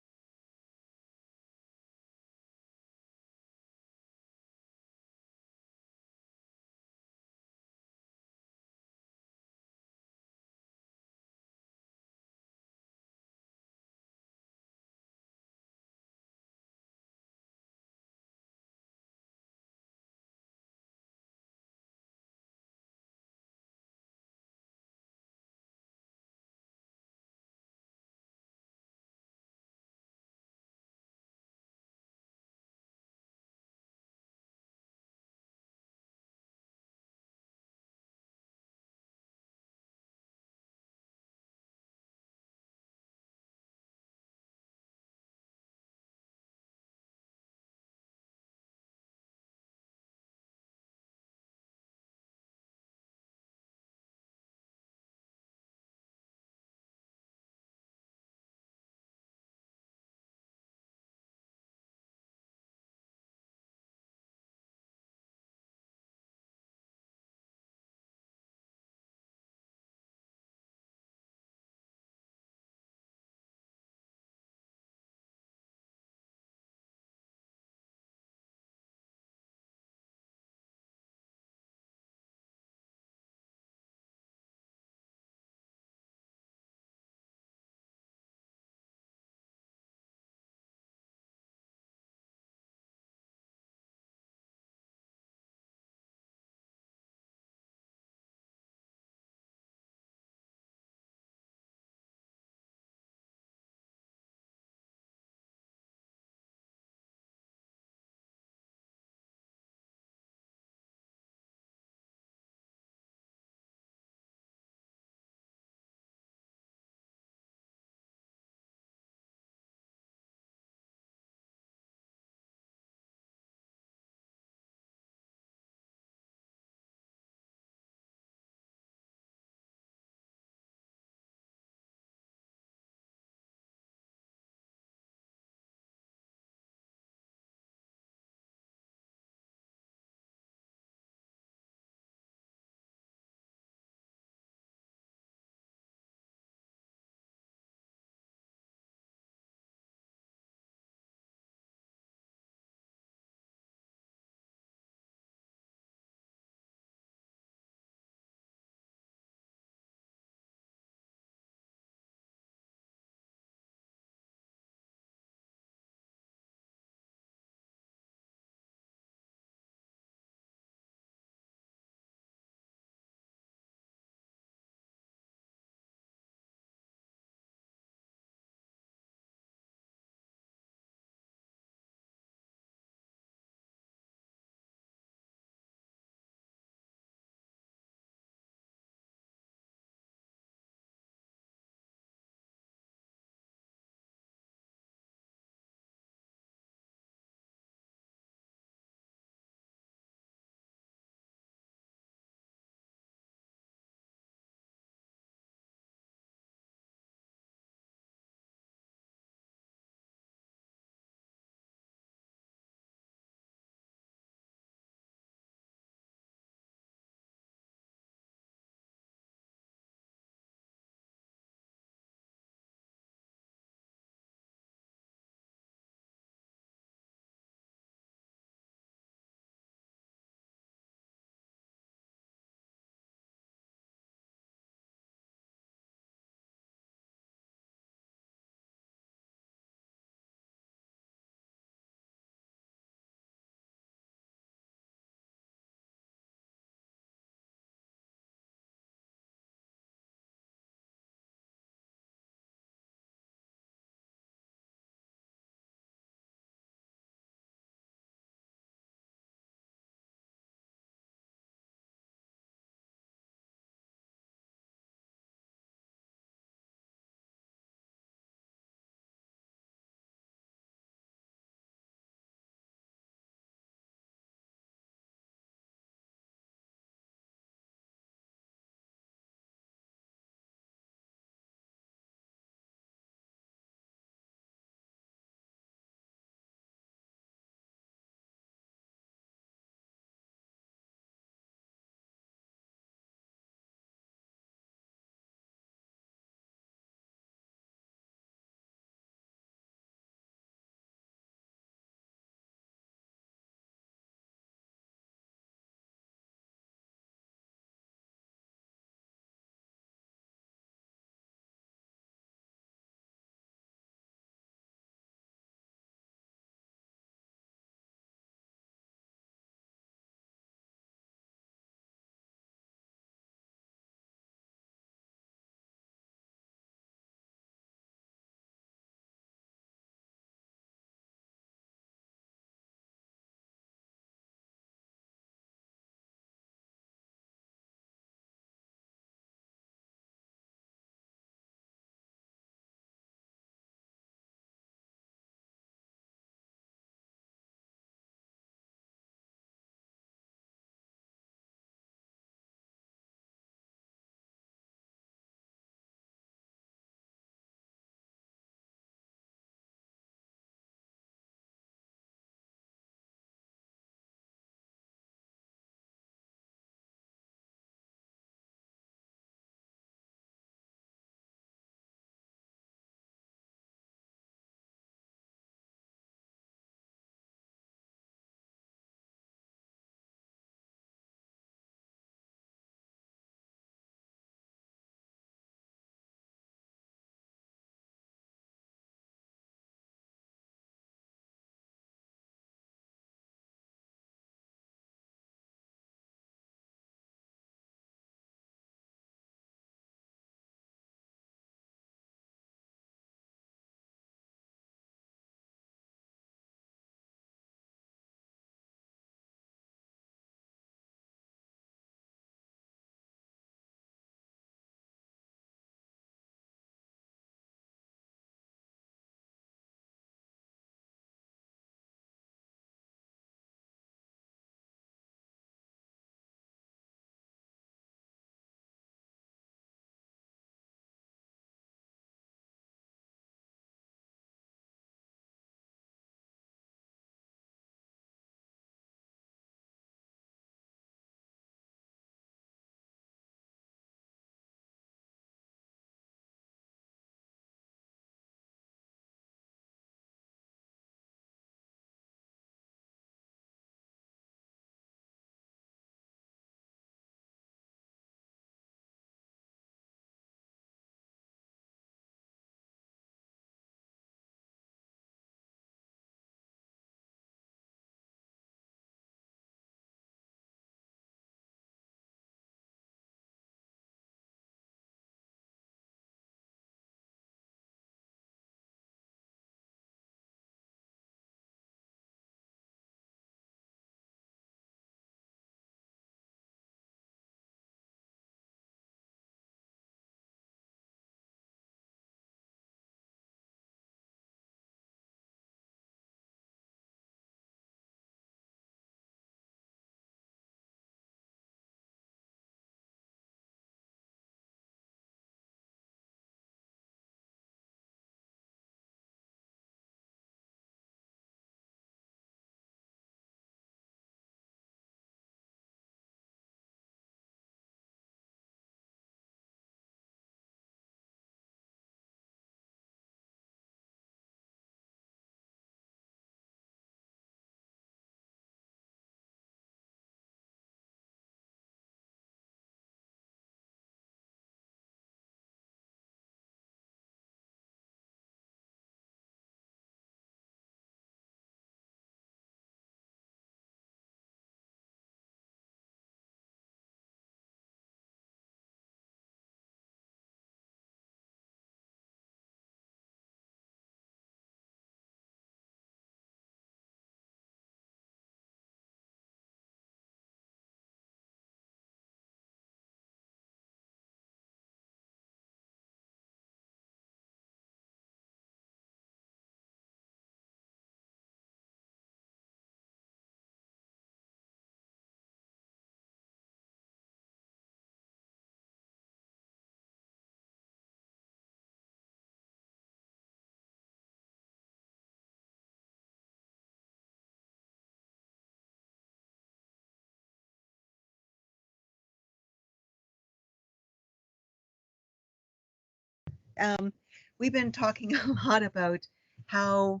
we've been talking a lot about how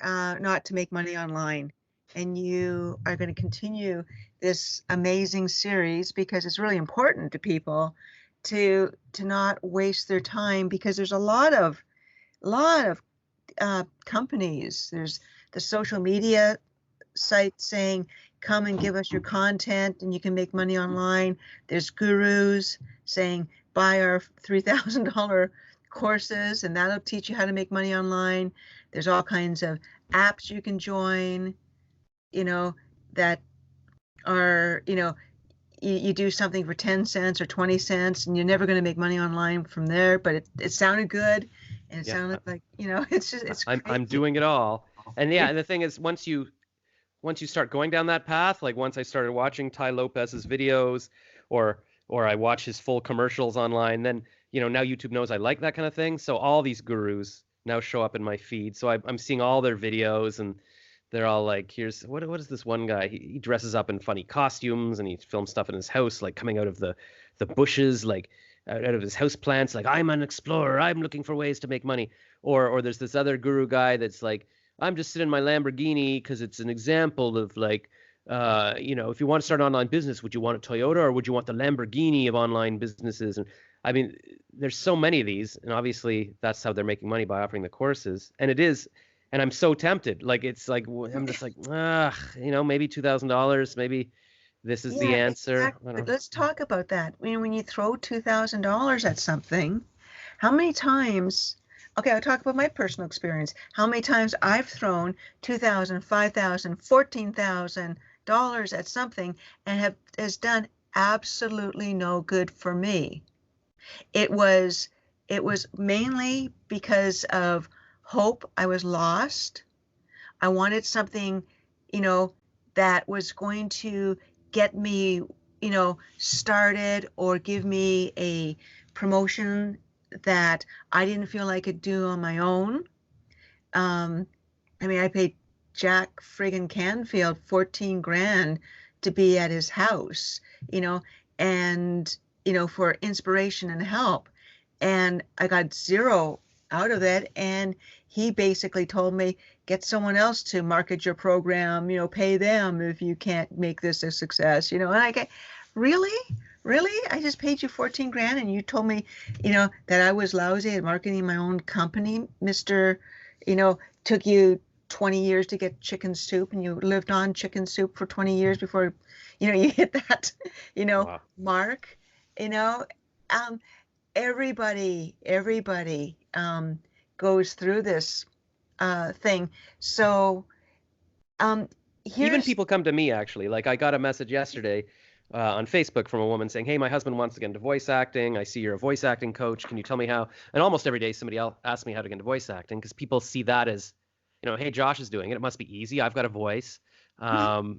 not to make money online. And you are going to continue this amazing series because it's really important to people to not waste their time, because there's a lot of companies. There's the social media sites saying, come and give us your content and you can make money online. There's gurus saying, buy our $3,000 courses and that'll teach you how to make money online. There's all kinds of apps you can join, that are, you do something for 10 cents or 20 cents and you're never going to make money online from there, but it sounded good. And it sounded like, it's I'm doing it all. And yeah, and the thing is, once you start going down that path, like once I started watching Ty Lopez's videos or I watch his full commercials online, then, now YouTube knows I like that kind of thing. So all these gurus now show up in my feed. So I'm seeing all their videos and they're all like, here's, what is this one guy? He dresses up in funny costumes and he films stuff in his house, like coming out of the bushes, like out of his house plants, like, I'm an explorer, I'm looking for ways to make money. Or there's this other guru guy that's like, I'm just sitting in my Lamborghini because it's an example of like, if you want to start an online business, would you want a Toyota or would you want the Lamborghini of online businesses? And I mean, there's so many of these, and obviously that's how they're making money, by offering the courses. And it is, and I'm so tempted. Like, it's like, I'm just like, maybe $2,000, maybe this is the answer. Exactly. But let's talk about that. When you throw $2,000 at something, how many times? Okay, I'll talk about my personal experience. How many times I've thrown $2,000, $5,000, $14,000 at something and has done absolutely no good for me. It was mainly because of hope. I was lost. I wanted something, that was going to get me, started or give me a promotion that I didn't feel I could do on my own. I paid Jack friggin' Canfield 14 grand to be at his house, and, for inspiration and help. And I got zero out of it. And he basically told me, get someone else to market your program, pay them if you can't make this a success, and I get, really? I just paid you 14 grand and you told me, that I was lousy at marketing my own company, Mr. Took you 20 years to get chicken soup and you lived on chicken soup for 20 years before, you hit that, Wow. mark, everybody goes through this thing. So even people come to me, actually. Like, I got a message yesterday on Facebook from a woman saying, hey, my husband wants to get into voice acting. I see you're a voice acting coach. Can you tell me how? And almost every day somebody else asks me how to get into voice acting, because people see that as, hey, Josh is doing it. It must be easy. I've got a voice. And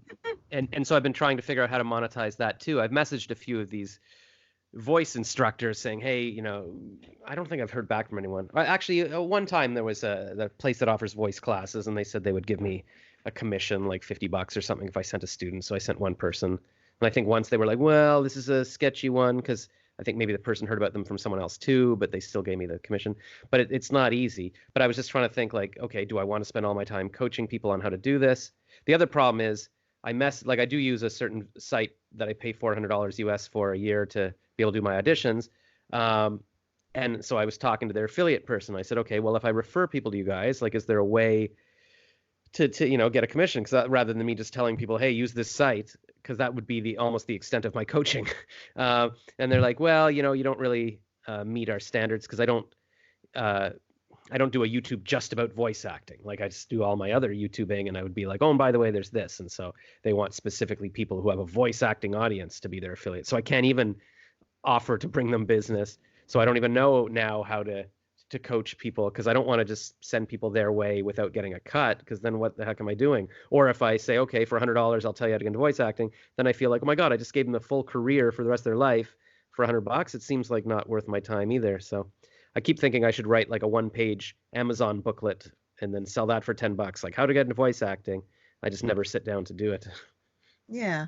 so I've been trying to figure out how to monetize that too. I've messaged a few of these voice instructors saying, hey, I don't think I've heard back from anyone. Actually, one time there was the place that offers voice classes, and they said they would give me a commission, like $50 or something, if I sent a student. So I sent one person. And I think once they were like, well, this is a sketchy one, because I think maybe the person heard about them from someone else too, but they still gave me the commission. But it's not easy. But I was just trying to think, like, okay, do I want to spend all my time coaching people on how to do this? The other problem is I do use a certain site that I pay $400 US for a year to be able to do my auditions. And so I was talking to their affiliate person. I said, okay, well, if I refer people to you guys, like, is there a way to get a commission? Because rather than me just telling people, hey, use this site, because that would be almost the extent of my coaching. And they're like, well, you don't really meet our standards, because I don't do a YouTube just about voice acting. Like, I just do all my other YouTubing, and I would be like, oh, and by the way, there's this. And so they want specifically people who have a voice acting audience to be their affiliate. So I can't even offer to bring them business. So I don't even know now how to coach people, because I don't want to just send people their way without getting a cut, because then what the heck am I doing? Or if I say, okay, for $100, I'll tell you how to get into voice acting, then I feel like, oh my God, I just gave them the full career for the rest of their life for $100. It seems like not worth my time either. So I keep thinking I should write like a 1-page Amazon booklet and then sell that for $10, like how to get into voice acting. I just never sit down to do it. Yeah.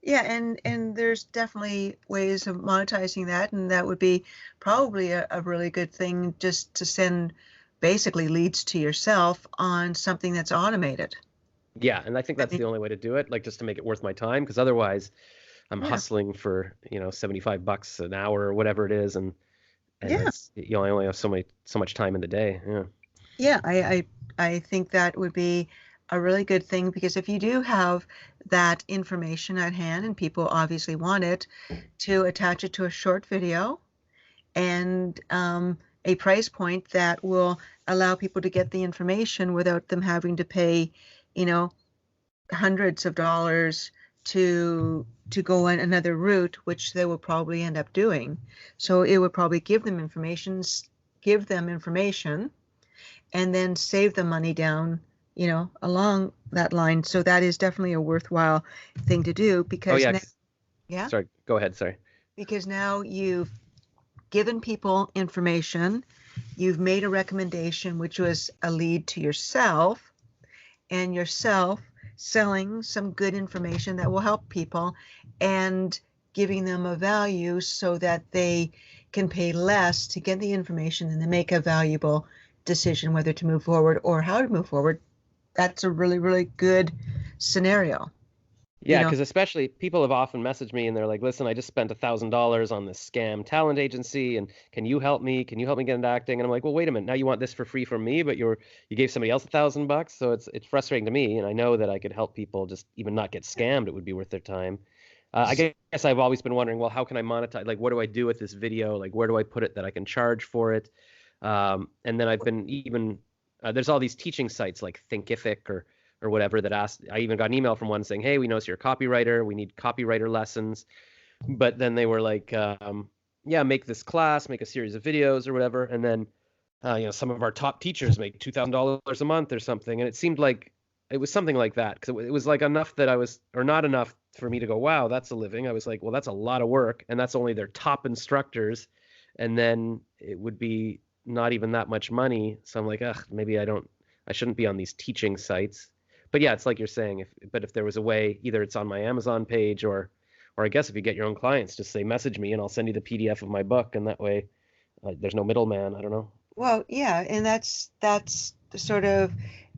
Yeah, and there's definitely ways of monetizing that, and that would be probably a really good thing just to send basically leads to yourself on something that's automated. Yeah, and I think I that's mean, the only way to do it, like just to make it worth my time, because otherwise I'm yeah, hustling for, $75 an hour or whatever it is, and yeah, it's, I only have so much time in the day. Yeah. yeah. I think that would be a really good thing because if you do have that information at hand and people obviously want it, to attach it to a short video and a price point that will allow people to get the information without them having to pay, you know, hundreds of dollars to go on another route, which they will probably end up doing. So it would probably give them information, and then save the money down, along that line. So that is definitely a worthwhile thing to do Oh because yeah. now, yeah, Sorry. Go ahead. Sorry. because now you've given people information, you've made a recommendation, which was a lead to yourself, and yourself selling some good information that will help people and giving them a value so that they can pay less to get the information and then make a valuable decision whether to move forward or how to move forward. That's a really, really good scenario. You Yeah, know, because especially people have often messaged me and they're like, "Listen, I just spent $1,000 on this scam talent agency, and can you help me? Can you help me get into acting?" And I'm like, "Well, wait a minute. Now you want this for free from me, but you gave somebody else $1,000 bucks, so it's frustrating to me. And I know that I could help people just even not get scammed. It would be worth their time. I guess I've always been wondering, well, how can I monetize? Like, what do I do with this video? Like, where do I put it that I can charge for it? And then I've been even there's all these teaching sites like Thinkific or whatever that asked. I even got an email from one saying, "Hey, we notice you're a copywriter. We need copywriter lessons." But then they were like, "Yeah, make this class, make a series of videos or whatever." And then, some of our top teachers make $2,000 a month or something. And it seemed like it was something like that because it was like enough that I was, or not enough for me to go, "Wow, that's a living." I was like, "Well, that's a lot of work," and that's only their top instructors. And then it would be not even that much money. So I'm like, ugh, maybe I shouldn't be on these teaching sites. But yeah, it's like you're saying, if there was a way, either it's on my Amazon page or I guess if you get your own clients, just say message me and I'll send you the PDF of my book, and that way there's no middleman. I don't know. well, yeah, and that's the sort of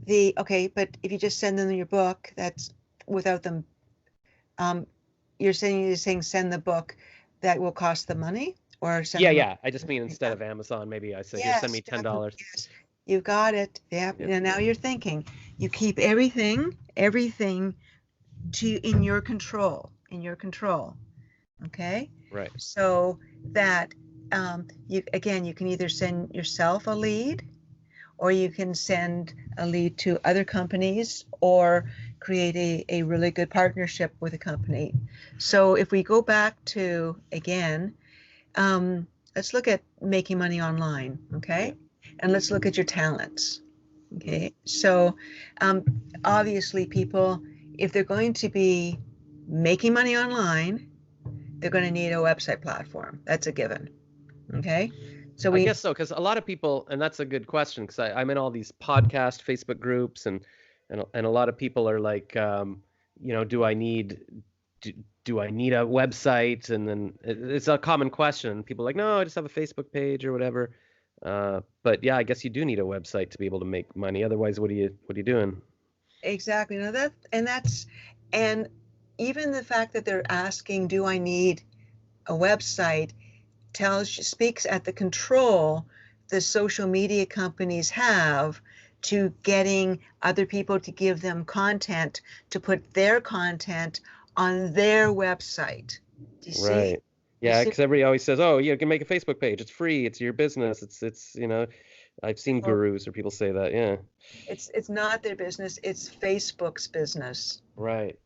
the okay, but if you just send them your book, that's without them, um, you're saying send the book that will cost them money or send Yeah, them a, yeah. I just mean instead yeah. of Amazon, maybe I say, here, send Yes, me definitely. $10. Yes, you've got it. Yeah. Yeah, Now you're thinking. You keep everything in your control, Okay. right. So that you can either send yourself a lead or you can send a lead to other companies or create a really good partnership with a company. So if we go back to, again, um, let's look at making money online, Yeah. okay? And let's look at your talents, Mm. okay? So um, obviously, people, if they're going to be making money online, they're going to need a website platform. That's a given, okay? So I we, guess so, because a lot of people, and that's a good question, because I'm in all these podcast Facebook groups, and a lot of people are like, do I need do, do I need a website? And then it's a common question. People are like, no, I just have a Facebook page or whatever. But yeah, I guess you do need a website to be able to make money. Otherwise, what are you doing? exactly, no, and even the fact that they're asking, do I need a website, speaks at the control the social media companies have to getting other people to give them content to put their content on their website. Do you see? Right. You Yeah, see? because everybody always says, "Oh, you can make a Facebook page. It's free. It's your business. It's. I've seen Well, gurus or people say that. Yeah. it's not their business. It's Facebook's business. Right.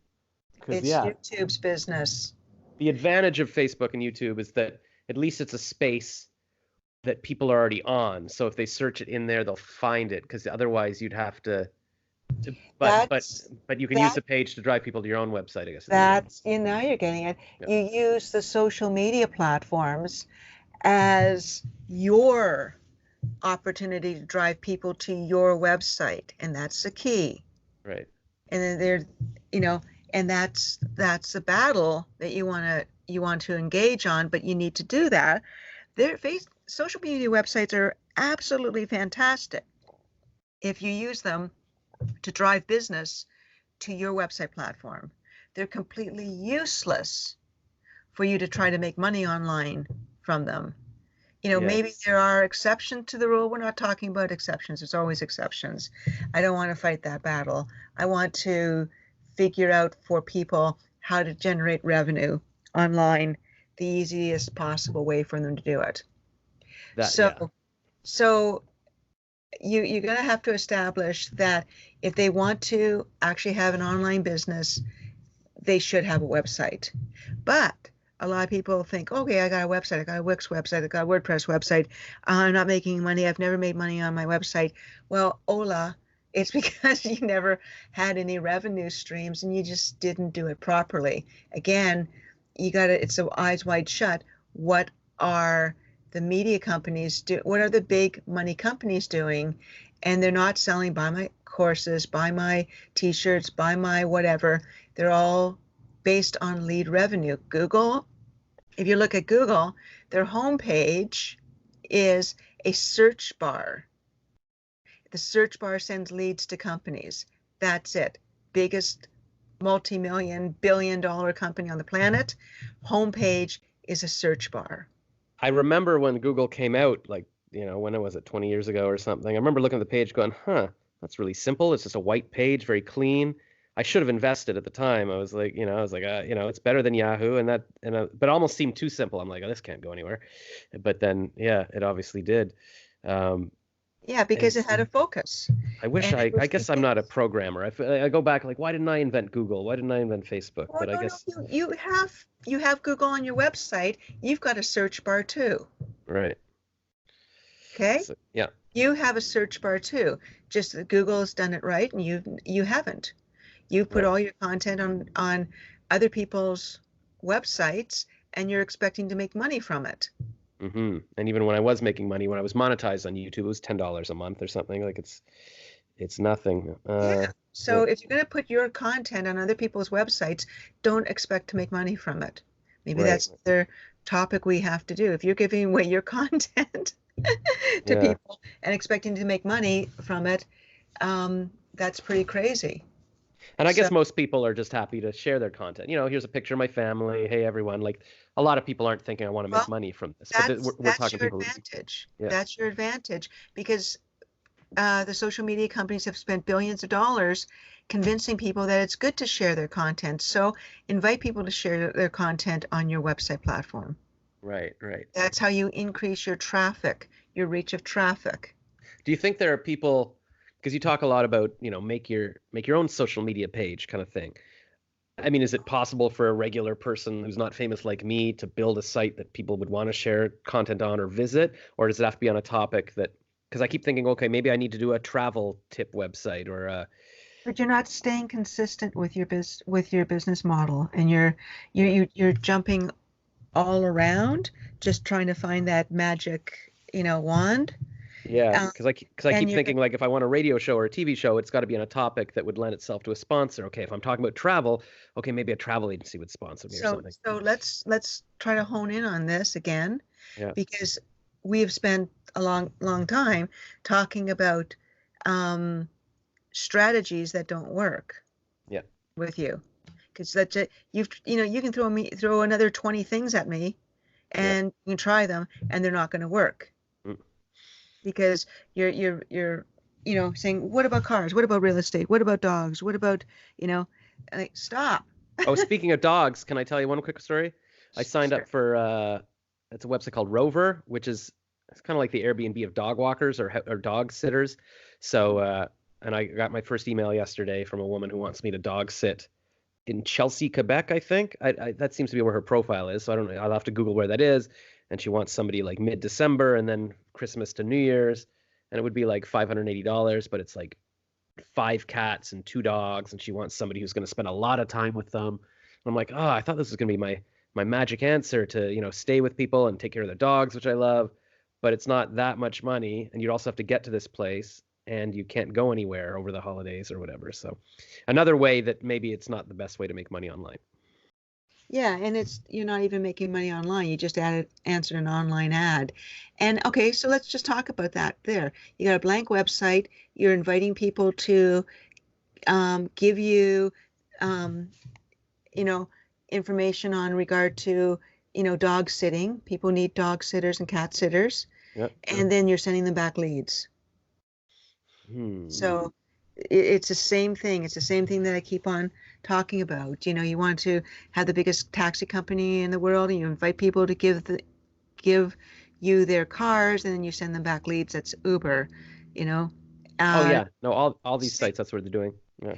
Because It's yeah, YouTube's business. the advantage of Facebook and YouTube is that at least it's a space that people are already on. So if they search it in there, they'll find it. Because otherwise, you'd have to. That's But you can use that the page to drive people to your own website. I guess is the point. that's now you're getting it. Yeah. You use the social media platforms as your opportunity to drive people to your website, and that's the key. Right. And then there, you know, And that's a battle that you want to engage on, but you need to do that. Social media websites are absolutely fantastic if you use them to drive business to your website platform. They're completely useless for you to try to make money online from them. Maybe Yes. there are exceptions to the rule. We're not talking about exceptions. There's always exceptions. I don't want to fight that battle. I want to figure out for people how to generate revenue online the easiest possible way for them to do it. That, So, yeah. so you're going to have to establish that if they want to actually have an online business, they should have a website. But a lot of people think, okay, I got a website, I got a Wix website, I got a WordPress website. I'm not making money. I've never made money on my website. Well, hola, it's because you never had any revenue streams and you just didn't do it properly. Again, it's so eyes wide shut. What are the media companies do? What are the big money companies doing? And they're not selling buy my courses, buy my t-shirts, buy my whatever. They're all based on lead revenue. Google, if you look at Google, their homepage is a search bar. The search bar sends leads to companies. That's it. Biggest multi-million, billion-dollar company on the planet. Homepage is a search bar. I remember when Google came out, like, when was it, 20 years ago or something? I remember looking at the page going, that's really simple. It's just a white page, very clean. I should have invested at the time. I was like, it's better than Yahoo, but it almost seemed too simple. I'm like, oh, this can't go anywhere. But then, yeah, it obviously did. Yeah, because it had a focus. I guess I'm not a programmer. I go back like, why didn't I invent Google? Why didn't I invent Facebook? Well, But I no, guess, you have Google on your website. You've got a search bar too. right. Okay? So, yeah. You have a search bar too. Just that Google has done it right and you haven't. You put Right. all your content on other people's websites and you're expecting to make money from it. And even when I was making money, when I was monetized on YouTube, it was $10 a month or something. Like it's nothing. Yeah. So Yeah. if you're going to put your content on other people's websites, don't expect to make money from it. Maybe Right. that's another topic we have to do. If you're giving away your content to Yeah. people and expecting to make money from it, that's pretty crazy. And I guess So, most people are just happy to share their content. Here's a picture of my family. Hey, everyone. Like a lot of people aren't thinking I want to make well, money from this, but we're that's talking your people. advantage. Yeah. That's your advantage because the social media companies have spent billions of dollars convincing people that it's good to share their content. So invite people to share their content on your website platform. Right. Right. That's how you increase your traffic, your reach of traffic. Do you think there are people, because you talk a lot about, make your own social media page kind of thing. I mean, is it possible for a regular person who's not famous like me to build a site that people would want to share content on or visit? Or does it have to be on a topic that, because I keep thinking, okay, maybe I need to do a travel tip website or But you're not staying consistent with your business model, and you're jumping all around, just trying to find that magic, wand. yeah, Um, because I and keep you're thinking like if I want a radio show or a TV show, it's got to be on a topic that would lend itself to a sponsor. Okay, if I'm talking about travel, okay, maybe a travel agency would sponsor me or so something. so let's try to hone in on this again, Yeah. because we have spent a long time talking about strategies that don't work Yeah. with you, because that's it. You can throw another 20 things at me and you can try them and they're not going to work Mm. because you're saying, what about cars, what about real estate, what about dogs, what about, like, stop. Oh, speaking of dogs, can I tell you one quick story? I signed Sure. up for it's a website called Rover, which is it's kind of like the Airbnb of dog walkers or dog sitters. So and I got my first email yesterday from a woman who wants me to dog sit in Chelsea, Quebec, I think. That seems to be where her profile is. So I don't know. I'll have to Google where that is. And she wants somebody like mid-December and then Christmas to New Year's. And it would be like $580, but it's like 5 cats and 2 dogs. And she wants somebody who's going to spend a lot of time with them. And I'm like, oh, I thought this was going to be my magic answer to, stay with people and take care of their dogs, which I love. But it's not that much money. And you'd also have to get to this place. and you can't go anywhere over the holidays or whatever. So another way that maybe it's not the best way to make money online. Yeah, and you're not even making money online. You just answered an online ad. And okay, so let's just talk about that there. You got a blank website. You're inviting people to give you, um, you know, information on regard to, dog sitting. People need dog sitters and cat sitters. Yep. And then you're sending them back leads. So it's the same thing. It's the same thing that I keep on talking about. You want to have the biggest taxi company in the world, and you invite people to give you their cars, and then you send them back leads. That's Uber, Oh yeah, no, all these sites, that's what they're doing. Yeah.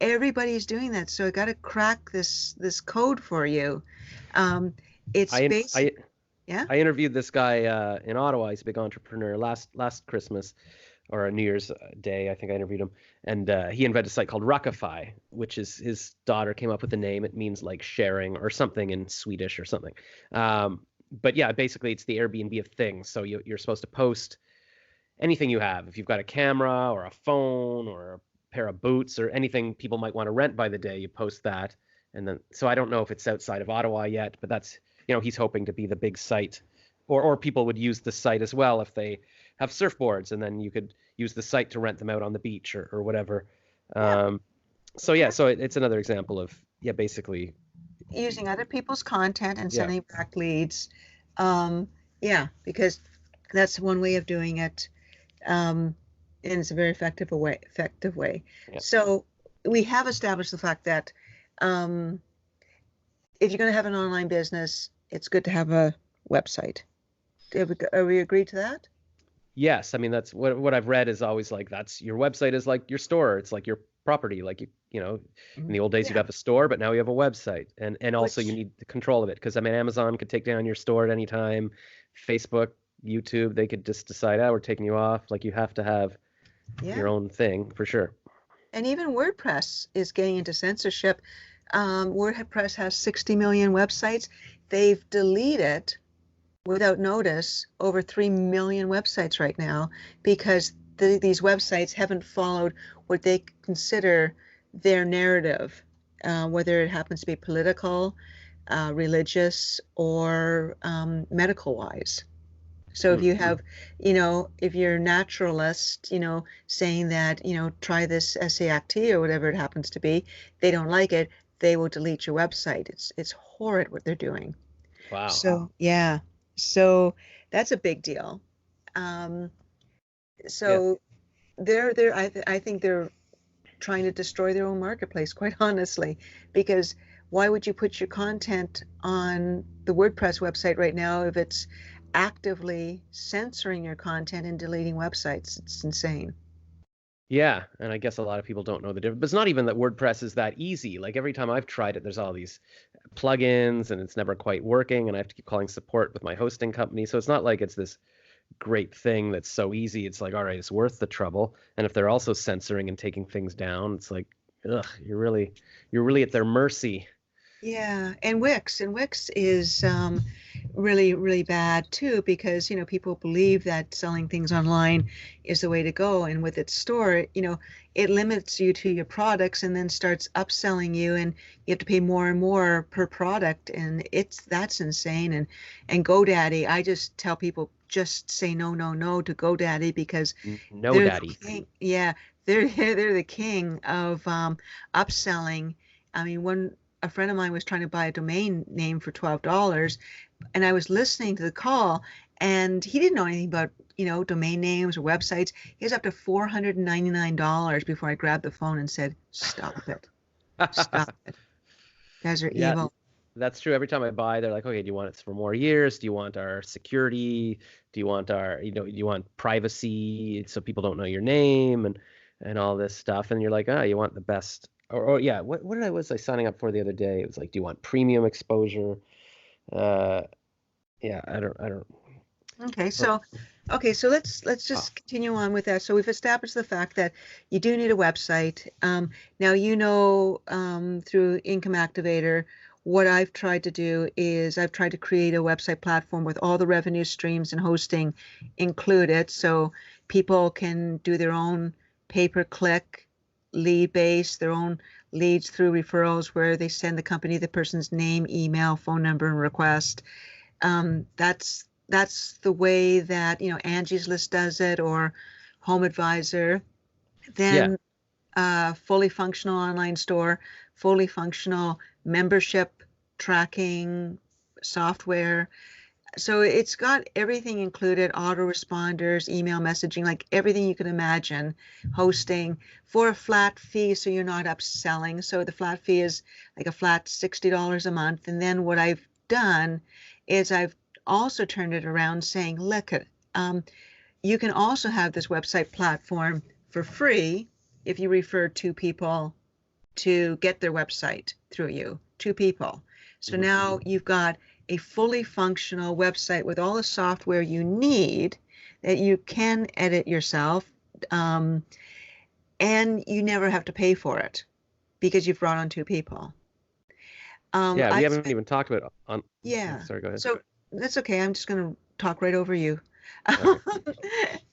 Everybody's doing that. So I got to crack this code for you. It's basic. Yeah. I interviewed this guy in Ottawa. He's a big entrepreneur. Last Christmas or New Year's Day, I think I interviewed him, and he invented a site called Ruckify, which is his daughter came up with the name. It means like sharing or something in Swedish or something. But yeah, basically it's the Airbnb of things. So you're supposed to post anything you have. If you've got a camera or a phone or a pair of boots or anything people might want to rent by the day, you post that. And then, so I don't know if it's outside of Ottawa yet, but that's, he's hoping to be the big site, or people would use the site as well if they have surfboards, and then you could use the site to rent them out on the beach or whatever. So it's another example of, basically using other people's content and sending back leads. Because that's one way of doing it. And it's a very effective way. Yeah. So we have established the fact that if you're going to have an online business, it's good to have a website. Are we agreed to that? Yes. I mean, that's what I've read is always like, that's your website is like your store. It's like your property. Like, in the old days you'd have a store, but now you have a website, and also you need the control of it. Cause I mean, Amazon could take down your store at any time. Facebook, YouTube, they could just decide, we're taking you off. Like, you have to have your own thing for sure. And even WordPress is getting into censorship. WordPress has 60 million websites. They've deleted, without notice, over 3 million websites right now, because these websites haven't followed what they consider their narrative, whether it happens to be political, religious, or medical-wise. So if you have, if you're a naturalist, saying that, try this SACT or whatever it happens to be, they don't like it, they will delete your website. It's horrid what they're doing. Wow. So, yeah. So that's a big deal. I think they're trying to destroy their own marketplace, quite honestly, because why would you put your content on the WordPress website right now if it's actively censoring your content and deleting websites? It's insane. Yeah, and I guess a lot of people don't know the difference. But it's not even that WordPress is that easy. Like, every time I've tried it, there's all these plugins, and it's never quite working, and I have to keep calling support with my hosting company. So it's not like it's this great thing that's so easy. It's like, all right, it's worth the trouble. And if they're also censoring and taking things down, it's like, ugh, you're really at their mercy. Yeah, and Wix is really, really bad too, because people believe that selling things online is the way to go, and with its store, it limits you to your products and then starts upselling you, and you have to pay more and more per product, and that's insane. And GoDaddy, I just tell people, just say no to GoDaddy, because Daddy. They're the king of upselling. I mean, a friend of mine was trying to buy a domain name for $12, and I was listening to the call, and he didn't know anything about, domain names or websites. He was up to $499 before I grabbed the phone and said, stop it. Stop it. You guys are evil. That's true. Every time I buy, they're like, okay, do you want it for more years? Do you want our security? Do you want do you want privacy so people don't know your name and all this stuff? And you're like, you want the best. What was I signing up for the other day? It was like, do you want premium exposure? I don't. Okay, so let's just continue on with that. So we've established the fact that you do need a website. Now, through Income Activator, what I've tried to do is I've tried to create a website platform with all the revenue streams and hosting included. So people can do their own pay-per-click lead base, their own leads through referrals where they send the company the person's name, email, phone number, and request. That's the way that, Angie's List does it, or Home Advisor. Then fully functional online store, fully functional membership tracking software. So it's got everything included, autoresponders, email messaging, like everything you can imagine, hosting for a flat fee, so you're not upselling. So the flat fee is like a flat $60 a month. And then what I've done is I've also turned it around saying, look, you can also have this website platform for free if you refer two people to get their website through you, two people. So now you've got a fully functional website with all the software you need that you can edit yourself, and you never have to pay for it because you've brought on two people. We haven't even talked about on. Yeah. Sorry, go ahead. So that's okay. I'm just going to talk right over you.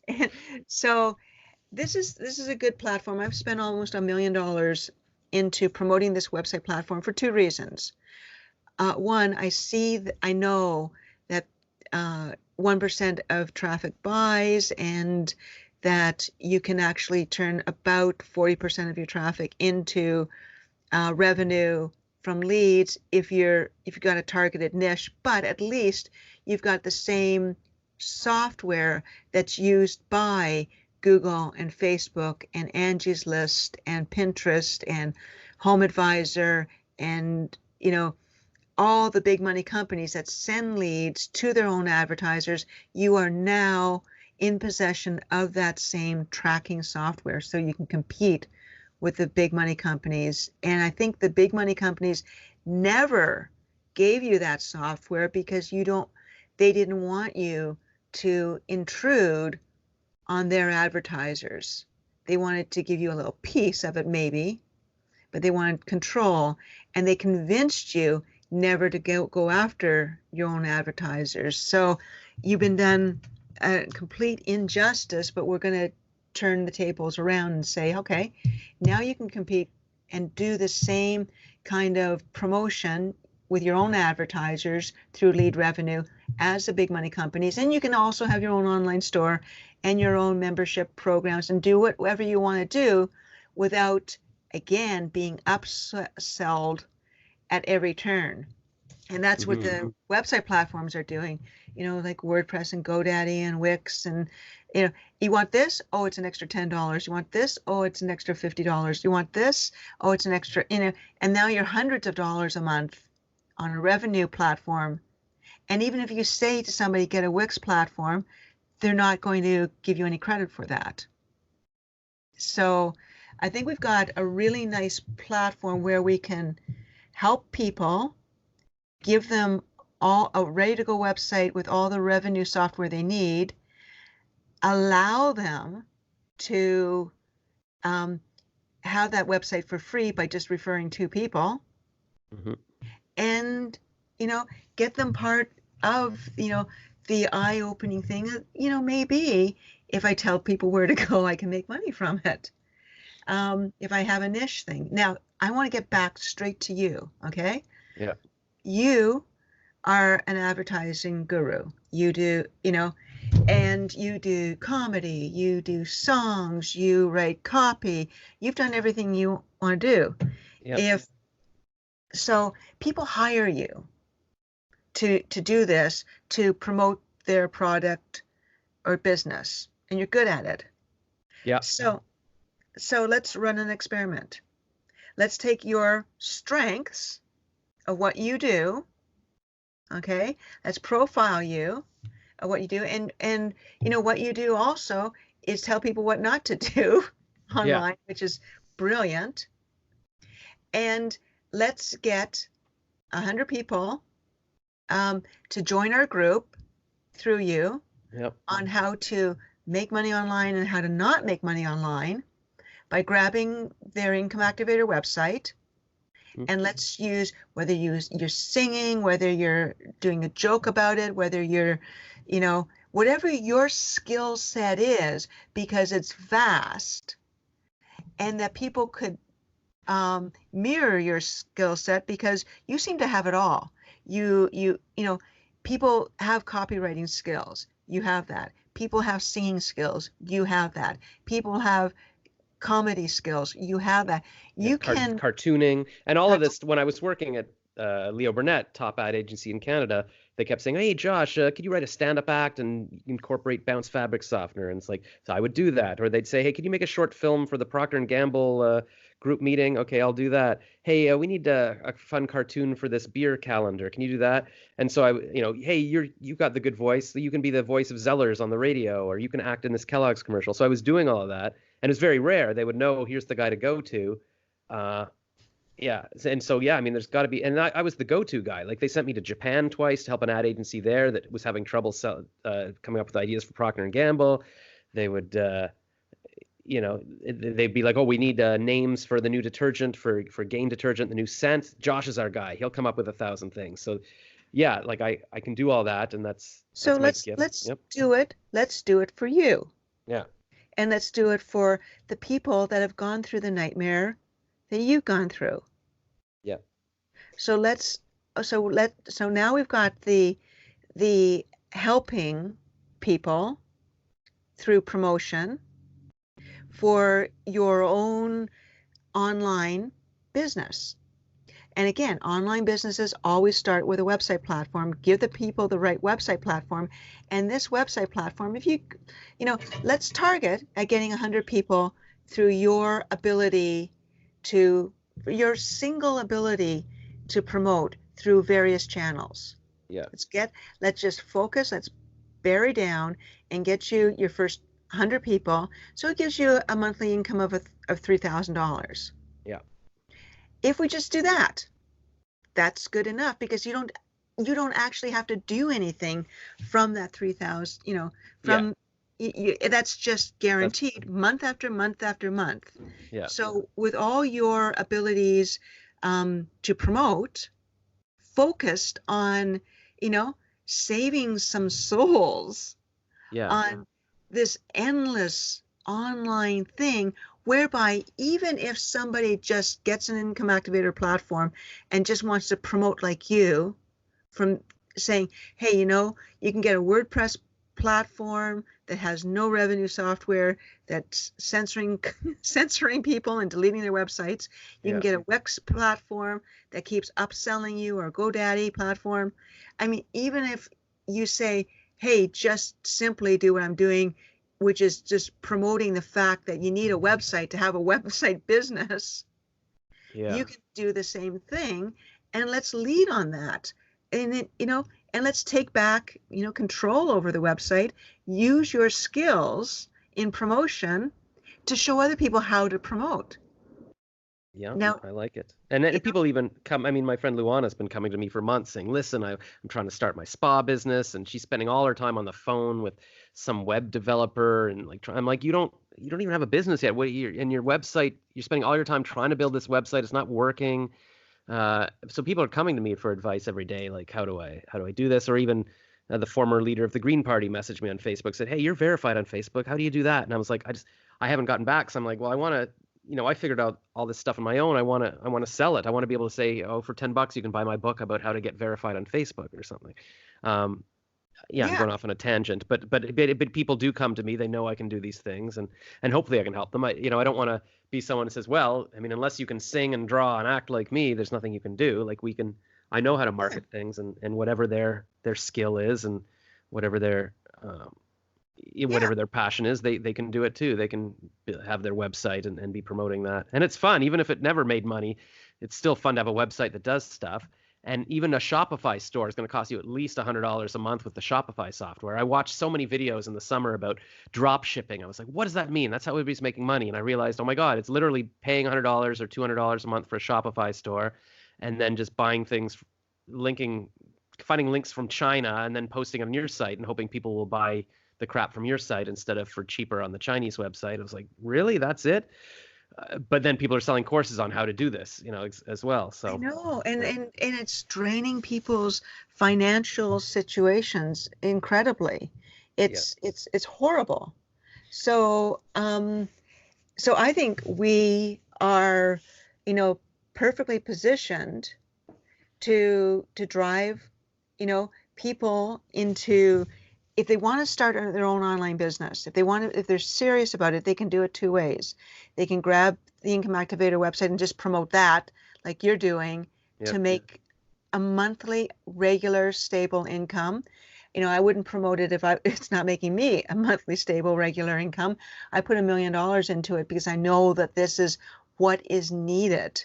And so this is a good platform. I've spent almost $1 million into promoting this website platform for two reasons. One, I know that 1% of traffic buys, and that you can actually turn about 40% of your traffic into revenue from leads if you've got a targeted niche, but at least you've got the same software that's used by Google and Facebook and Angie's List and Pinterest and Home Advisor and, all the big money companies that send leads to their own advertisers. You are now in possession of that same tracking software, so you can compete with the big money companies. And I think the big money companies never gave you that software because they didn't want you to intrude on their advertisers. They wanted to give you a little piece of it maybe, but they wanted control, and they convinced you never to go after your own advertisers. So you've been done a complete injustice, but we're going to turn the tables around and say, okay, now you can compete and do the same kind of promotion with your own advertisers through lead revenue as the big money companies. And you can also have your own online store and your own membership programs and do whatever you want to do without, again, being upsold at every turn. And that's what the website platforms are doing, like WordPress and GoDaddy and Wix. And, you want this? Oh, it's an extra $10. You want this? Oh, it's an extra $50. You want this? Oh, it's an extra, and now you're hundreds of dollars a month on a revenue platform. And even if you say to somebody, get a Wix platform, they're not going to give you any credit for that. So I think we've got a really nice platform where we can help people, give them all a ready-to-go website with all the revenue software they need, allow them to have that website for free by just referring two people, and get them part of the eye-opening thing that maybe if I tell people where to go, I can make money from it. If I have a niche thing. Now, I want to get back straight to you, okay? Yeah. You are an advertising guru. You do, and you do comedy, you do songs, you write copy. You've done everything you want to do. Yep. So people hire you to do this, to promote their product or business, and you're good at it. Yeah. So let's run an experiment. Let's take your strengths of what you do, okay? Let's profile you of what you do, and what you do also is tell people what not to do online, which is brilliant. And let's get 100 people to join our group through you on how to make money online and how to not make money online by grabbing their Income Activator website. And let's use, whether you're singing, whether you're doing a joke about it, whether you're, whatever your skill set is, because it's vast, and that people could mirror your skill set because you seem to have it all. You know, people have copywriting skills. You have that. People have singing skills. You have that. People have comedy skills. You have that. You can cartooning and all of this. When I was working at Leo Burnett, top ad agency in Canada, they kept saying, "Hey, Josh, could you write a stand-up act and incorporate bounce fabric softener?" And it's like, so I would do that. Or they'd say, "Hey, could you make a short film for the Procter and Gamble group meeting?" Okay, I'll do that. Hey, we need a fun cartoon for this beer calendar. Can you do that? And so hey, you got the good voice. You can be the voice of Zellers on the radio, or you can act in this Kellogg's commercial. So I was doing all of that, and it's very rare. They would know, here's the guy to go to. Yeah. And so, yeah, I mean, there's got to be, and I was the go-to guy. Like, they sent me to Japan twice to help an ad agency there that was having trouble coming up with ideas for Procter and Gamble. They would, they'd be like, "Oh, we need names for the new detergent, for Gain detergent, the new scent. Josh is our guy. He'll come up with 1,000 things." So, yeah, like I can do all that, and that's my gift. Let's do it. Let's do it for you. Yeah. And let's do it for the people that have gone through the nightmare that you've gone through. Yeah. So now we've got the helping people through promotion for your own online business. And again, online businesses always start with a website platform. Give the people the right website platform. And this website platform, if let's target at getting 100 people through your single ability to promote through various channels. Yeah. Let's just focus, let's bury down and get you your first 100 people. So it gives you a monthly income of $3,000. Yeah. If we just do that, that's good enough, because you don't actually have to do anything from that 3,000, that's just guaranteed month after month after month. Yeah. So with all your abilities to promote, focused on, saving some souls on this endless online thing, whereby even if somebody just gets an income activator platform and just wants to promote like you, from saying, "Hey, you can get a WordPress platform that has no revenue software, that's censoring people and deleting their websites. You can get a Wix platform that keeps upselling you, or a GoDaddy platform." I mean, even if you say, "Hey, just simply do what I'm doing," which is just promoting the fact that you need a website to have a website business, you can do the same thing. And let's lead on that. And and let's take back, control over the website. Use your skills in promotion to show other people how to promote. Yeah, now, I like it. And people even come, I mean, my friend Luana's been coming to me for months saying, "Listen, I'm trying to start my spa business," and she's spending all her time on the phone with some web developer, and I'm like, you don't even have a business yet. And your website, you're spending all your time trying to build this website. It's not working. So people are coming to me for advice every day, like, how do I do this? Or even the former leader of the Green Party messaged me on Facebook, said, "Hey, you're verified on Facebook. How do you do that?" And I was like, I haven't gotten back. So I'm like, well, I want to, I figured out all this stuff on my own. I want to sell it. I want to be able to say, "Oh, for $10 you can buy my book about how to get verified on Facebook," or something. I'm going off on a tangent, but people do come to me. They know I can do these things, and hopefully I can help them. I don't want to be someone who says, "Well, I mean, unless you can sing and draw and act like me, there's nothing you can do." Like, I know how to market things, and whatever their skill is, and whatever their whatever their passion is, they can do it too. They can have their website and be promoting that. And it's fun, even if it never made money, it's still fun to have a website that does stuff. And even a Shopify store is going to cost you at least $100 a month with the Shopify software. I watched so many videos in the summer about drop shipping. I was like, what does that mean? That's how everybody's making money. And I realized, oh my God, it's literally paying $100 or $200 a month for a Shopify store, and then just buying things, finding links from China and then posting on your site and hoping people will buy the crap from your site instead of for cheaper on the Chinese website. I was like, really? That's it? But then people are selling courses on how to do this, as well. So I know, and it's draining people's financial situations incredibly. It's horrible. So so I think we are, you know, perfectly positioned to drive, you know, people into, if they want to start their own online business, if they're serious about it, they can do it two ways. They can grab the Income Activator website and just promote that, like you're doing, to make a monthly, regular, stable income. You know, I wouldn't promote it if it's not making me a monthly, stable, regular income. I put $1 million into it because I know that this is what is needed.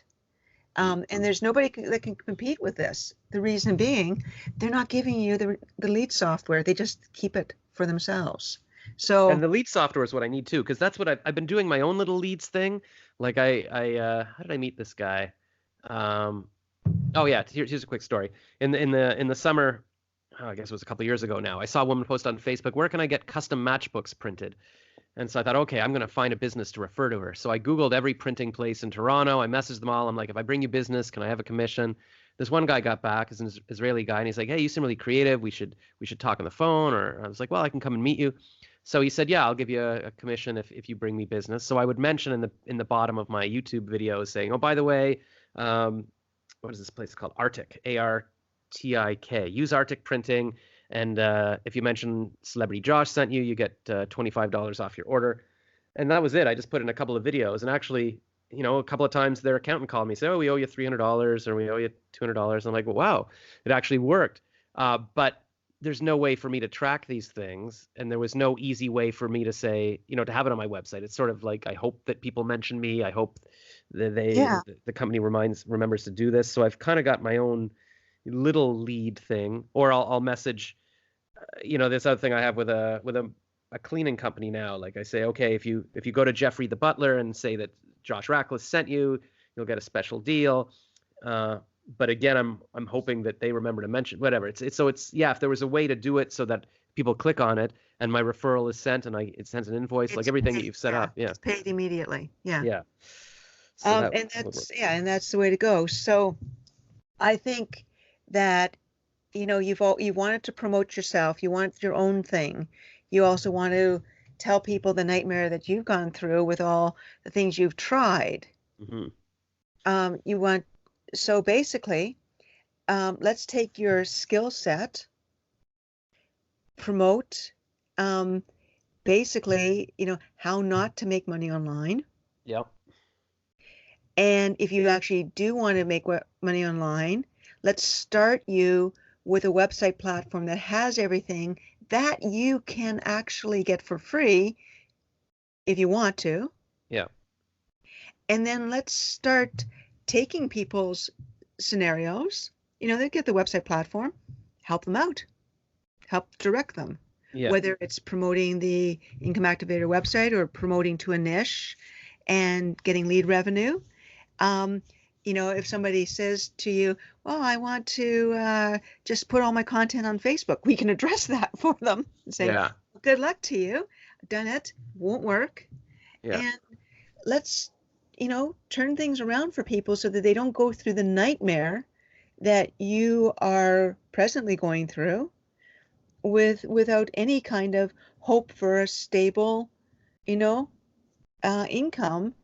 And there's nobody that can compete with this. The reason being, they're not giving you the lead software. They just keep it for themselves. So, and the lead software is what I need too, because that's what I've been doing my own little leads thing. Like how did I meet this guy? Oh yeah, here's a quick story. In the summer, I guess it was a couple of years ago now, I saw a woman post on Facebook, where can I get custom matchbooks printed? And so I thought, okay, I'm going to find a business to refer to her. So I Googled every printing place in Toronto. I messaged them all. I'm like, if I bring you business, can I have a commission? This one guy got back, is an Israeli guy, and he's like, hey, you seem really creative. We should talk on the phone. Or I was like, well, I can come and meet you. So he said, yeah, I'll give you a commission if you bring me business. So I would mention in the bottom of my YouTube videos saying, oh, by the way, what is this place called? Arctic, ARTIK. Use Arctic Printing. And if you mention Celebrity Josh sent you, you get $25 off your order. And that was it. I just put in a couple of videos. And actually, you know, a couple of times their accountant called me, say, oh, we owe you $300 or we owe you $200. I'm like, well, wow, it actually worked. But there's no way for me to track these things. And there was no easy way for me to say, you know, to have it on my website. It's sort of like, I hope that people mention me. I hope that the company remembers to do this. So I've kind of got my own little lead thing, or I'll message, you know, this other thing I have with a cleaning company now. Like I say, okay, if you go to Jeffrey the butler and say that Josh Rackless sent you, you'll get a special deal. But again, I'm hoping that they remember to mention whatever. It's if there was a way to do it so that people click on it and my referral is sent and it sends an invoice, like everything that you've set up. Yeah. It's paid immediately. Yeah. Yeah. So and that's the way to go. So I think that, you know, you wanted to promote yourself. You want your own thing. You also want to tell people the nightmare that you've gone through with all the things you've tried. Mm-hmm. So basically, let's take your skill set, promote, basically, you know, how not to make money online. Yep. And if you actually do want to make money online, let's start you with a website platform that has everything that you can actually get for free if you want to. Yeah. And then let's start taking people's scenarios. You know, they get the website platform, help them out, help direct them. Yeah. Whether it's promoting the Income Activator website or promoting to a niche and getting lead revenue. You know, if somebody says to you, well, I want to just put all my content on Facebook, we can address that for them and say, yeah, good luck to you. Done it. Won't work. Yeah. And let's, you know, turn things around for people so that they don't go through the nightmare that you are presently going through without any kind of hope for a stable, you know, income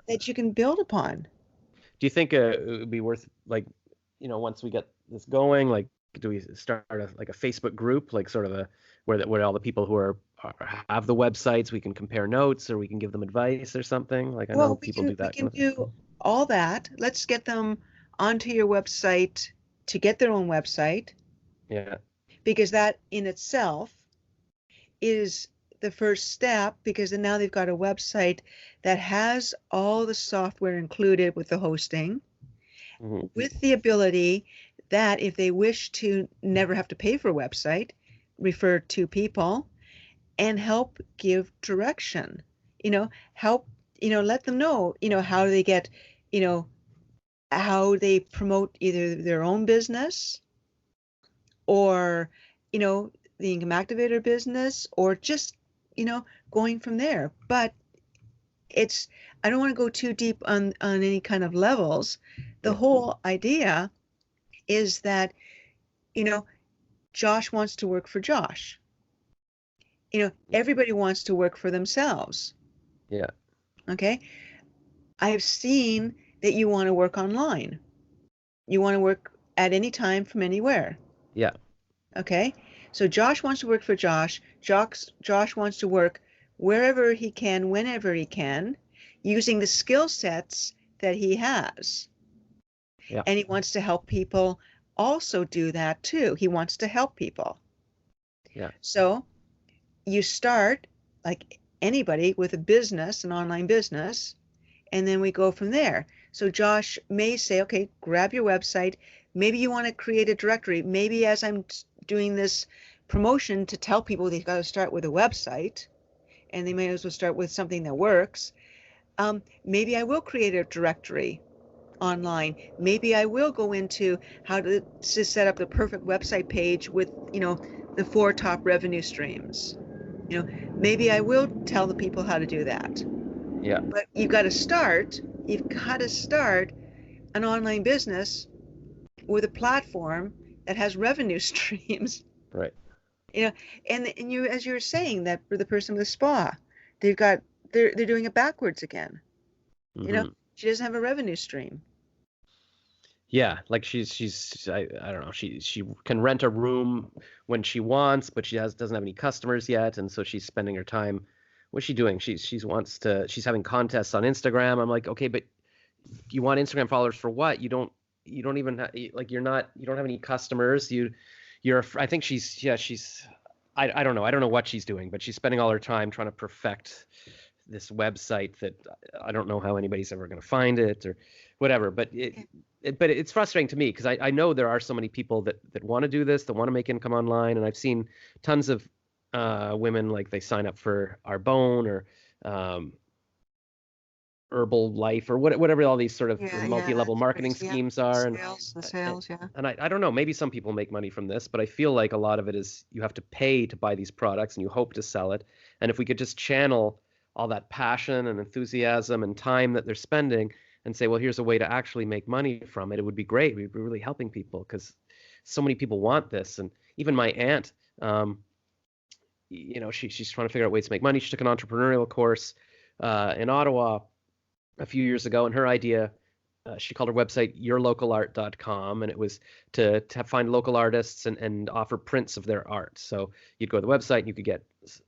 that you can build upon. Do you think it would be worth, like, you know, once we get this going, like, do we start a Facebook group, like sort of where all the people who have the websites, we can compare notes or we can give them advice or something? Like, I know people do that. We can do all that. Let's get them onto your website to get their own website. Yeah. Because that in itself is the first step, because then now they've got a website that has all the software included with the hosting, mm-hmm. with the ability that if they wish to never have to pay for a website, refer to people and help give direction, you know, help, you know, let them know, you know, how they get, you know, how they promote either their own business or, you know, the Income Activator business, or just, you know, going from there. But I don't want to go too deep on any kind of levels. The whole idea is that, you know, Josh wants to work for Josh. everybody wants to work for themselves. Yeah. Okay. I've seen that you want to work online. You want to work at any time from anywhere. Yeah. Okay. So Josh wants to work for Josh. Josh wants to work wherever he can, whenever he can, using the skill sets that he has. Yeah. And he wants to help people also do that too. He wants to help people. Yeah. So you start like anybody with a business, an online business, and then we go from there. So Josh may say, okay, grab your website. Maybe you want to create a directory. Maybe as I'm doing this promotion to tell people they've got to start with a website, and they may as well start with something that works. Maybe I will create a directory online. Maybe I will go into how to set up the perfect website page with, the 4 top revenue streams. Maybe I will tell the people how to do that. Yeah. But you've got to start an online business with a platform that has revenue streams. Right. And you, as you're saying, that for the person with the spa, they're doing it backwards again. Mm-hmm. She doesn't have a revenue stream. Yeah, like she's I don't know, she can rent a room when she wants, but doesn't have any customers yet, and so she's spending her time. What's she doing? She's having contests on Instagram. I'm like, okay, but you want Instagram followers for what? You don't even you don't have any customers. I think I don't know. I don't know what she's doing, but she's spending all her time trying to perfect this website that I don't know how anybody's ever going to find it or whatever. But it's frustrating to me because I know there are so many people that want to do this, that want to make income online, and I've seen tons of women, like they sign up for Arbonne or Herbal Life or whatever all these sort of multi-level marketing schemes are. Sales, yeah. And I don't know, maybe some people make money from this, but I feel like a lot of it is you have to pay to buy these products and you hope to sell it. And if we could just channel all that passion and enthusiasm and time that they're spending and say, well, here's a way to actually make money from it, it would be great. We'd be really helping people because so many people want this. And even my aunt, she's trying to figure out ways to make money. She took an entrepreneurial course in Ottawa a few years ago, and her idea, she called her website yourlocalart.com, and it was to find local artists and offer prints of their art. So you'd go to the website and you could get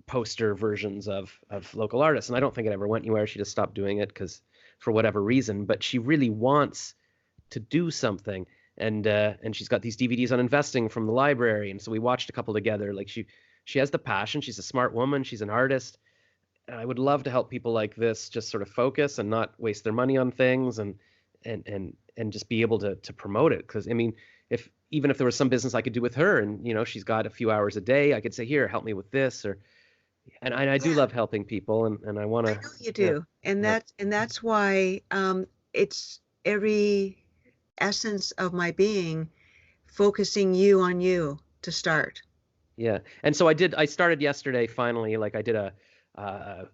poster versions of local artists. And I don't think it ever went anywhere. She just stopped doing it because for whatever reason, but she really wants to do something. And she's got these DVDs on investing from the library. And so we watched a couple together. Like she has the passion. She's a smart woman. She's an artist. And I would love to help people like this just sort of focus and not waste their money on things and just be able to promote it. Because I mean, even if there was some business I could do with her and she's got a few hours a day, I could say, here, help me with this, and I do love helping people and I want to. I know you do. And that's why it's every essence of my being focusing you on you to start. Yeah. And so I started yesterday finally. Like I did a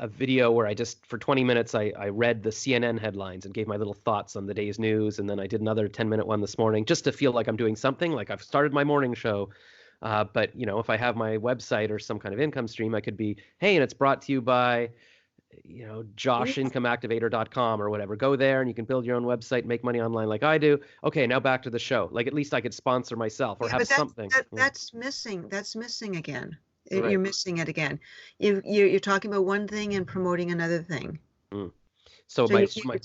video where I just, for 20 minutes, I read the CNN headlines and gave my little thoughts on the day's news. And then I did another 10-minute one this morning just to feel like I'm doing something, like I've started my morning show. But, if I have my website or some kind of income stream, I could be, hey, and it's brought to you by, joshincomeactivator.com or whatever. Go there and you can build your own website and make money online like I do. Okay, now back to the show. Like at least I could sponsor myself or have something. That's missing. That's missing again. Right. You're missing it again. You're talking about one thing and promoting another thing. So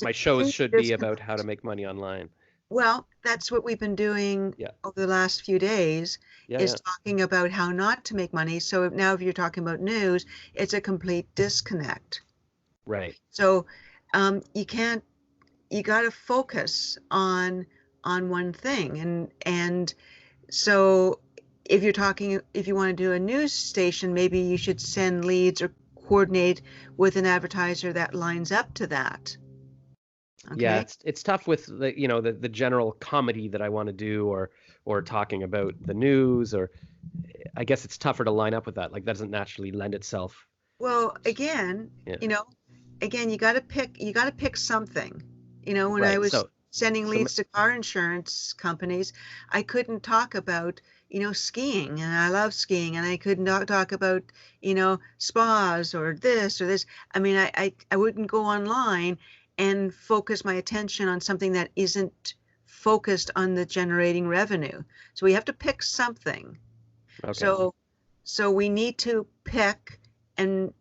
my shows should be about how to make money online. Well, that's what we've been doing over the last few days, talking about how not to make money. So now if you're talking about news, it's a complete disconnect. Right. So you got to focus on one thing. And so if you want to do a news station, maybe you should send leads or coordinate with an advertiser that lines up to that. Okay? Yeah, it's tough with the general comedy that I want to do or talking about the news, or I guess it's tougher to line up with that. Like that doesn't naturally lend itself. Well, again, you got to pick something. When right. I was sending So leads to car insurance companies, I couldn't talk about, skiing, and I love skiing, and I could not talk about, spas or this or this. I mean, I wouldn't go online and focus my attention on something that isn't focused on the generating revenue. So we have to pick something. okay. So we need to pick and